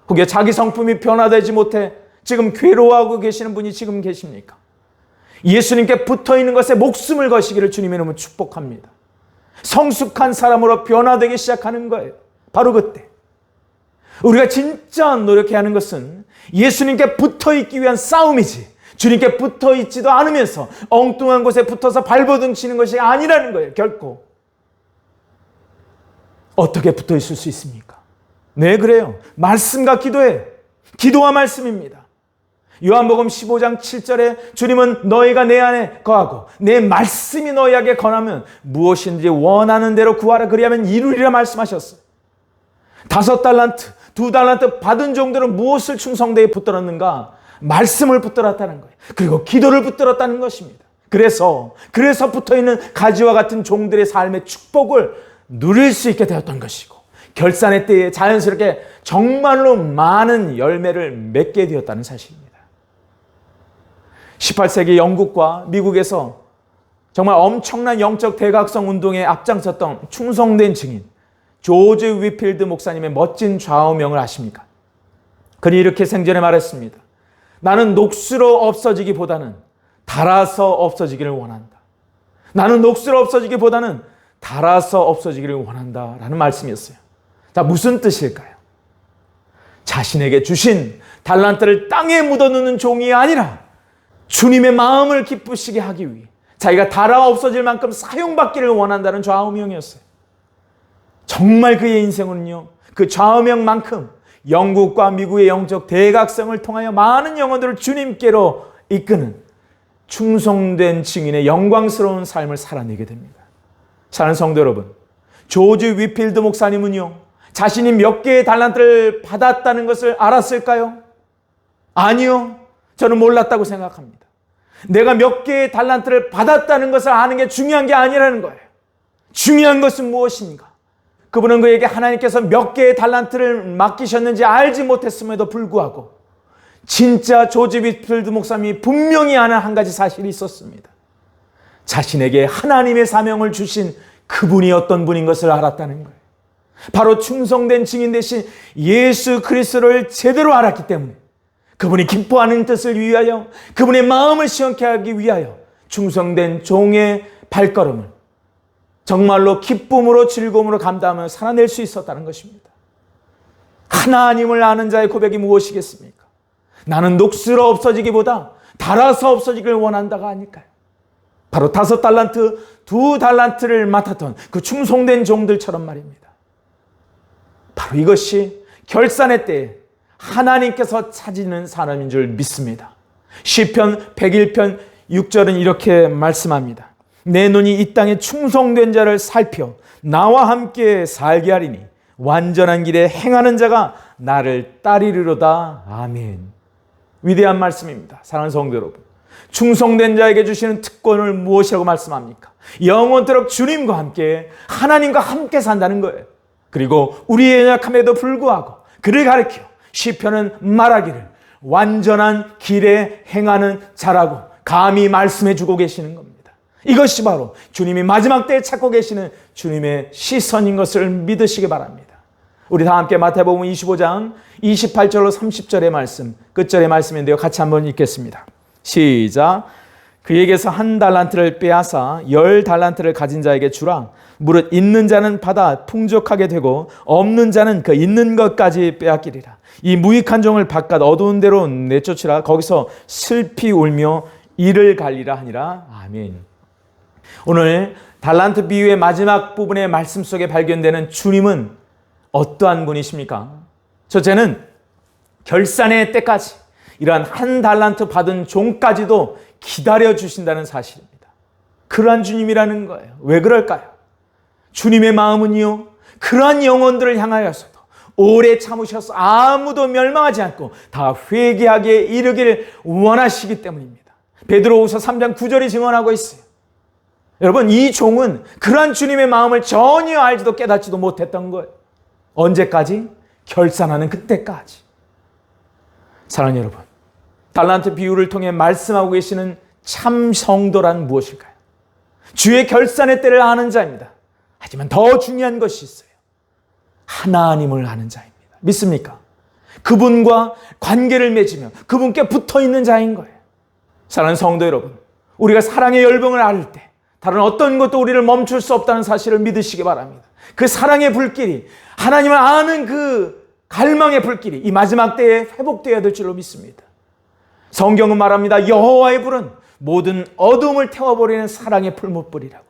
혹여 자기 성품이 변화되지 못해 지금 괴로워하고 계시는 분이 지금 계십니까? 예수님께 붙어있는 것에 목숨을 거시기를 주님의 이름으로 축복합니다. 성숙한 사람으로 변화되기 시작하는 거예요. 바로 그때 우리가 진짜 노력해야 하는 것은 예수님께 붙어있기 위한 싸움이지, 주님께 붙어있지도 않으면서 엉뚱한 곳에 붙어서 발버둥 치는 것이 아니라는 거예요. 결코. 어떻게 붙어 있을 수 있습니까? 네, 그래요. 말씀과 기도예요. 기도와 말씀입니다. 요한복음 15장 7절에 주님은 너희가 내 안에 거하고 내 말씀이 너희에게 거하면 무엇인지 원하는 대로 구하라 그리하면 이루리라 말씀하셨어요. 5달란트, 2달란트 받은 종들은 무엇을 충성되게 붙들었는가? 말씀을 붙들었다는 거예요. 그리고 기도를 붙들었다는 것입니다. 그래서 붙어있는 가지와 같은 종들의 삶의 축복을 누릴 수 있게 되었던 것이고 결산의 때에 자연스럽게 정말로 많은 열매를 맺게 되었다는 사실입니다. 18세기 영국과 미국에서 정말 엄청난 영적 대각성 운동에 앞장섰던 충성된 증인 조지 위필드 목사님의 멋진 좌우명을 아십니까? 그는 이렇게 생전에 말했습니다. 나는 녹수로 없어지기보다는 닳아서 없어지기를 원한다. 나는 녹수로 없어지기보다는 닳아서 없어지기를 원한다라는 말씀이었어요. 자, 무슨 뜻일까요? 자신에게 주신 달란트를 땅에 묻어놓는 종이 아니라 주님의 마음을 기쁘시게 하기 위해 자기가 닳아 없어질 만큼 사용받기를 원한다는 좌우명이었어요. 정말 그의 인생은요, 그 좌우명만큼 영국과 미국의 영적 대각성을 통하여 많은 영혼들을 주님께로 이끄는 충성된 증인의 영광스러운 삶을 살아내게 됩니다. 사랑하는 성도 여러분, 조지 위필드 목사님은요, 자신이 몇 개의 달란트를 받았다는 것을 알았을까요? 아니요. 저는 몰랐다고 생각합니다. 내가 몇 개의 달란트를 받았다는 것을 아는 게 중요한 게 아니라는 거예요. 중요한 것은 무엇인가? 그분은 그에게 하나님께서 몇 개의 달란트를 맡기셨는지 알지 못했음에도 불구하고 진짜 조지 위필드 목사님이 분명히 아는 한 가지 사실이 있었습니다. 자신에게 하나님의 사명을 주신 그분이 어떤 분인 것을 알았다는 거예요. 바로 충성된 증인 대신 예수 그리스도를 제대로 알았기 때문에 그분이 기뻐하는 뜻을 위하여 그분의 마음을 시원케 하기 위하여 충성된 종의 발걸음을 정말로 기쁨으로 즐거움으로 감당하며 살아낼 수 있었다는 것입니다. 하나님을 아는 자의 고백이 무엇이겠습니까? 나는 녹슬어 없어지기보다 닳아서 없어지기를 원한다가 아닐까요? 바로 5달란트, 2달란트를 맡았던 그 충성된 종들처럼 말입니다. 바로 이것이 결산의 때에 하나님께서 찾는 사람인 줄 믿습니다. 시편 101편 6절은 이렇게 말씀합니다. 내 눈이 이 땅에 충성된 자를 살펴 나와 함께 살게 하리니 완전한 길에 행하는 자가 나를 따르리로다. 아멘. 위대한 말씀입니다. 사랑하는 성도 여러분, 충성된 자에게 주시는 특권을 무엇이라고 말씀합니까? 영원토록 주님과 함께 하나님과 함께 산다는 거예요. 그리고 우리의 연약함에도 불구하고 그를 가리켜 시편은 말하기를 완전한 길에 행하는 자라고 감히 말씀해 주고 계시는 겁니다. 이것이 바로 주님이 마지막 때에 찾고 계시는 주님의 시선인 것을 믿으시기 바랍니다. 우리 다 함께 마태복음 25장 28절로 30절의 말씀, 끝절의 말씀인데요. 같이 한번 읽겠습니다. 시작. 그에게서 1달란트를 빼앗아 10달란트를 가진 자에게 주라. 무릇 있는 자는 받아 풍족하게 되고 없는 자는 그 있는 것까지 빼앗기리라. 이 무익한 종을 바깥 어두운 데로 내쫓으라. 거기서 슬피 울며 이를 갈리라 하니라. 아멘. 오늘 달란트 비유의 마지막 부분의 말씀 속에 발견되는 주님은 어떠한 분이십니까? 첫째는 결산의 때까지 이러한 1달란트 받은 종까지도 기다려주신다는 사실입니다. 그러한 주님이라는 거예요. 왜 그럴까요? 주님의 마음은요, 그러한 영혼들을 향하여서도 오래 참으셔서 아무도 멸망하지 않고 다 회개하게 이르기를 원하시기 때문입니다. 베드로후서 3장 9절이 증언하고 있어요. 여러분, 이 종은 그러한 주님의 마음을 전혀 알지도 깨닫지도 못했던 거예요. 언제까지? 결산하는 그때까지. 사랑하는 여러분, 달란트 비유를 통해 말씀하고 계시는 참 성도란 무엇일까요? 주의 결산의 때를 아는 자입니다. 하지만 더 중요한 것이 있어요. 하나님을 아는 자입니다. 믿습니까? 그분과 관계를 맺으며 그분께 붙어있는 자인 거예요. 사랑하는 성도 여러분, 우리가 사랑의 열병을 앓을 때 다른 어떤 것도 우리를 멈출 수 없다는 사실을 믿으시기 바랍니다. 그 사랑의 불길이, 하나님을 아는 그 갈망의 불길이 이 마지막 때에 회복되어야 될 줄로 믿습니다. 성경은 말합니다. 여호와의 불은 모든 어둠을 태워버리는 사랑의 풀무불이라고.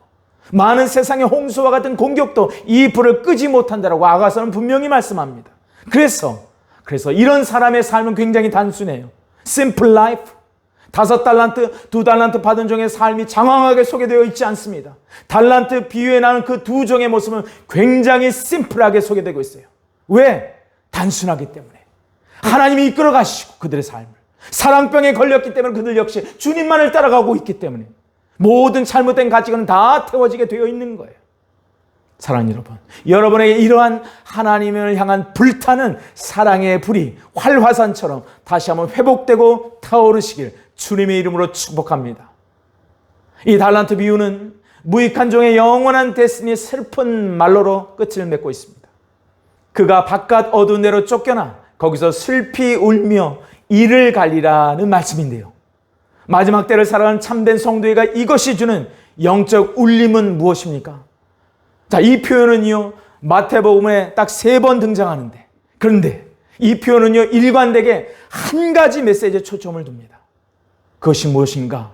많은 세상의 홍수와 같은 공격도 이 불을 끄지 못한다라고 아가서는 분명히 말씀합니다. 그래서 이런 사람의 삶은 굉장히 단순해요. Simple life. 5달란트, 2달란트 받은 종의 삶이 장황하게 소개되어 있지 않습니다. 달란트 비유에 나오는 그 두 종의 모습은 굉장히 심플하게 소개되고 있어요. 왜? 단순하기 때문에. 하나님이 이끌어 가시고 그들의 삶을. 사랑병에 걸렸기 때문에 그들 역시 주님만을 따라가고 있기 때문에 모든 잘못된 가치관은 다 태워지게 되어 있는 거예요. 사랑하는 여러분, 여러분에게 이러한 하나님을 향한 불타는 사랑의 불이 활화산처럼 다시 한번 회복되고 타오르시길 주님의 이름으로 축복합니다. 이 달란트 비유는 무익한 종의 영원한 데스니의 슬픈 말로로 끝을 맺고 있습니다. 그가 바깥 어두운 데로 쫓겨나 거기서 슬피 울며 이를 갈리라는 말씀인데요. 마지막 때를 살아가는 참된 성도가 이것이 주는 영적 울림은 무엇입니까? 자, 이 표현은요, 마태복음에 딱 3번 등장하는데, 그런데 이 표현은요, 일관되게 한 가지 메시지에 초점을 둡니다. 그것이 무엇인가?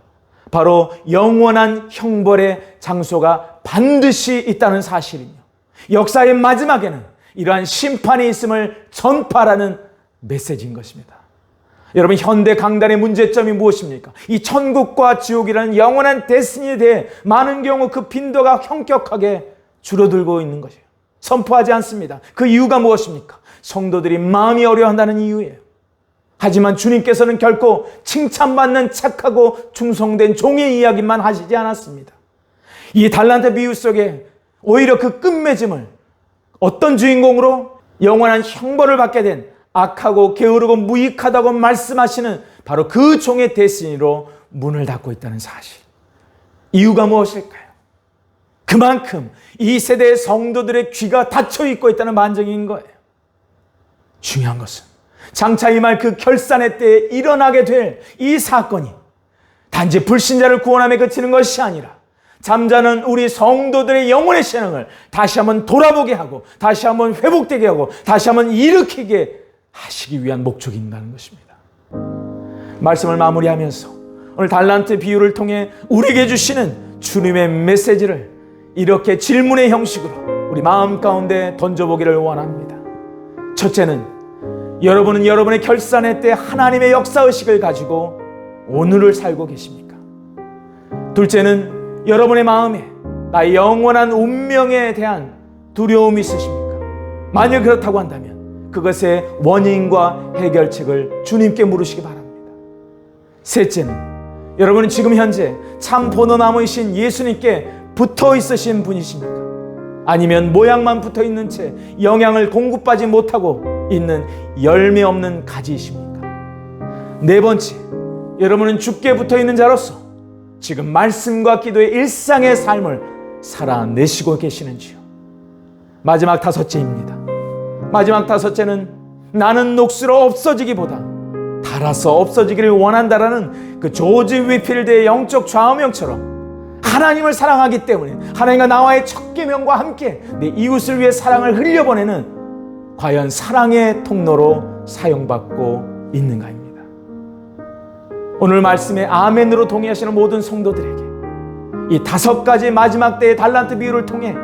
바로 영원한 형벌의 장소가 반드시 있다는 사실이며, 역사의 마지막에는 이러한 심판이 있음을 전파라는 메시지인 것입니다. 여러분, 현대 강단의 문제점이 무엇입니까? 이 천국과 지옥이라는 영원한 데스니에 대해 많은 경우 그 빈도가 현격하게 줄어들고 있는 것이에요. 선포하지 않습니다. 그 이유가 무엇입니까? 성도들이 마음이 어려워한다는 이유예요. 하지만 주님께서는 결코 칭찬받는 착하고 충성된 종의 이야기만 하시지 않았습니다. 이 달란트 비유 속에 오히려 그 끝맺음을 어떤 주인공으로 영원한 형벌을 받게 된 악하고 게으르고 무익하다고 말씀하시는 바로 그 종의 데스니로 문을 닫고 있다는 사실. 이유가 무엇일까요? 그만큼 이 세대의 성도들의 귀가 닫혀 있고 있다는 반증인 거예요. 중요한 것은 장차 이 말 그 결산의 때에 일어나게 될 이 사건이 단지 불신자를 구원함에 그치는 것이 아니라 잠자는 우리 성도들의 영혼의 신앙을 다시 한번 돌아보게 하고 다시 한번 회복되게 하고 다시 한번 일으키게 하시기 위한 목적인다는 것입니다. 말씀을 마무리하면서 오늘 달란트 비유를 통해 우리에게 주시는 주님의 메시지를 이렇게 질문의 형식으로 우리 마음 가운데 던져보기를 원합니다. 첫째는 여러분은 여러분의 결산의 때 하나님의 역사의식을 가지고 오늘을 살고 계십니까? 둘째는 여러분의 마음에 나의 영원한 운명에 대한 두려움이 있으십니까? 만약 그렇다고 한다면 그것의 원인과 해결책을 주님께 물으시기 바랍니다. 셋째는 여러분은 지금 현재 참 포도나무이신 예수님께 붙어 있으신 분이십니까? 아니면 모양만 붙어 있는 채 영양을 공급받지 못하고 있는 열매 없는 가지이십니까? 네 번째, 여러분은 주께 붙어 있는 자로서 지금 말씀과 기도의 일상의 삶을 살아내시고 계시는지요? 마지막 다섯째입니다. 마지막 다섯째는 나는 녹슬어 없어지기보다 닳아서 없어지기를 원한다라는 그 조지 위필드의 영적 좌우명처럼 하나님을 사랑하기 때문에 하나님과 나와의 첫 계명과 함께 내 이웃을 위해 사랑을 흘려보내는 과연 사랑의 통로로 사용받고 있는가입니다. 오늘 말씀에 아멘으로 동의하시는 모든 성도들에게 이 5가지 마지막 때의 달란트 비유를 통해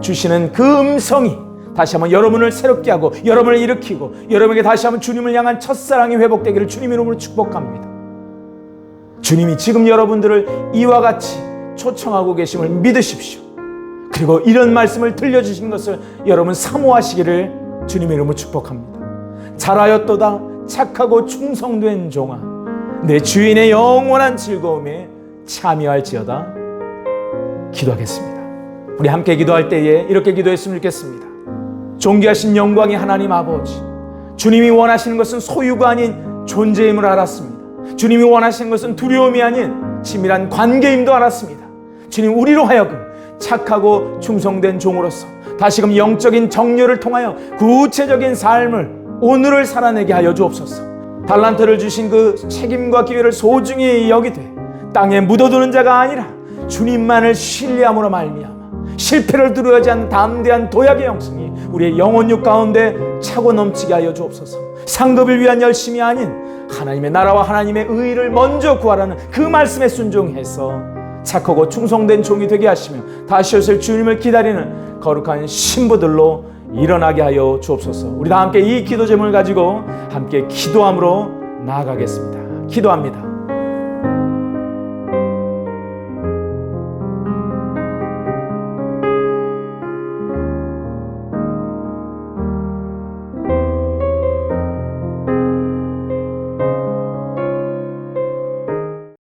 주시는 그 음성이 다시 한번 여러분을 새롭게 하고 여러분을 일으키고 여러분에게 다시 한번 주님을 향한 첫사랑이 회복되기를 주님의 이름으로 축복합니다. 주님이 지금 여러분들을 이와 같이 초청하고 계심을 믿으십시오. 그리고 이런 말씀을 들려주신 것을 여러분 사모하시기를 주님의 이름으로 축복합니다. 잘하였도다 착하고 충성된 종아, 내 주인의 영원한 즐거움에 참여할지어다. 기도하겠습니다. 우리 함께 기도할 때에 이렇게 기도했으면 좋겠습니다. 존귀하신 영광의 하나님 아버지, 주님이 원하시는 것은 소유가 아닌 존재임을 알았습니다. 주님이 원하시는 것은 두려움이 아닌 치밀한 관계임도 알았습니다. 주님, 우리로 하여금 착하고 충성된 종으로서 다시금 영적인 정렬을 통하여 구체적인 삶을 오늘을 살아내게 하여 주옵소서. 달란트를 주신 그 책임과 기회를 소중히 여기되 땅에 묻어두는 자가 아니라 주님만을 신뢰함으로 말미암아 실패를 두려워하지 않는 담대한 도약의 영성이 우리의 영혼육 가운데 차고 넘치게 하여 주옵소서. 상급을 위한 열심이 아닌 하나님의 나라와 하나님의 의를 먼저 구하라는 그 말씀에 순종해서 착하고 충성된 종이 되게 하시며 다시 오실 주님을 기다리는 거룩한 신부들로 일어나게 하여 주옵소서. 우리 다 함께 이 기도 제목을 가지고 함께 기도함으로 나아가겠습니다. 기도합니다.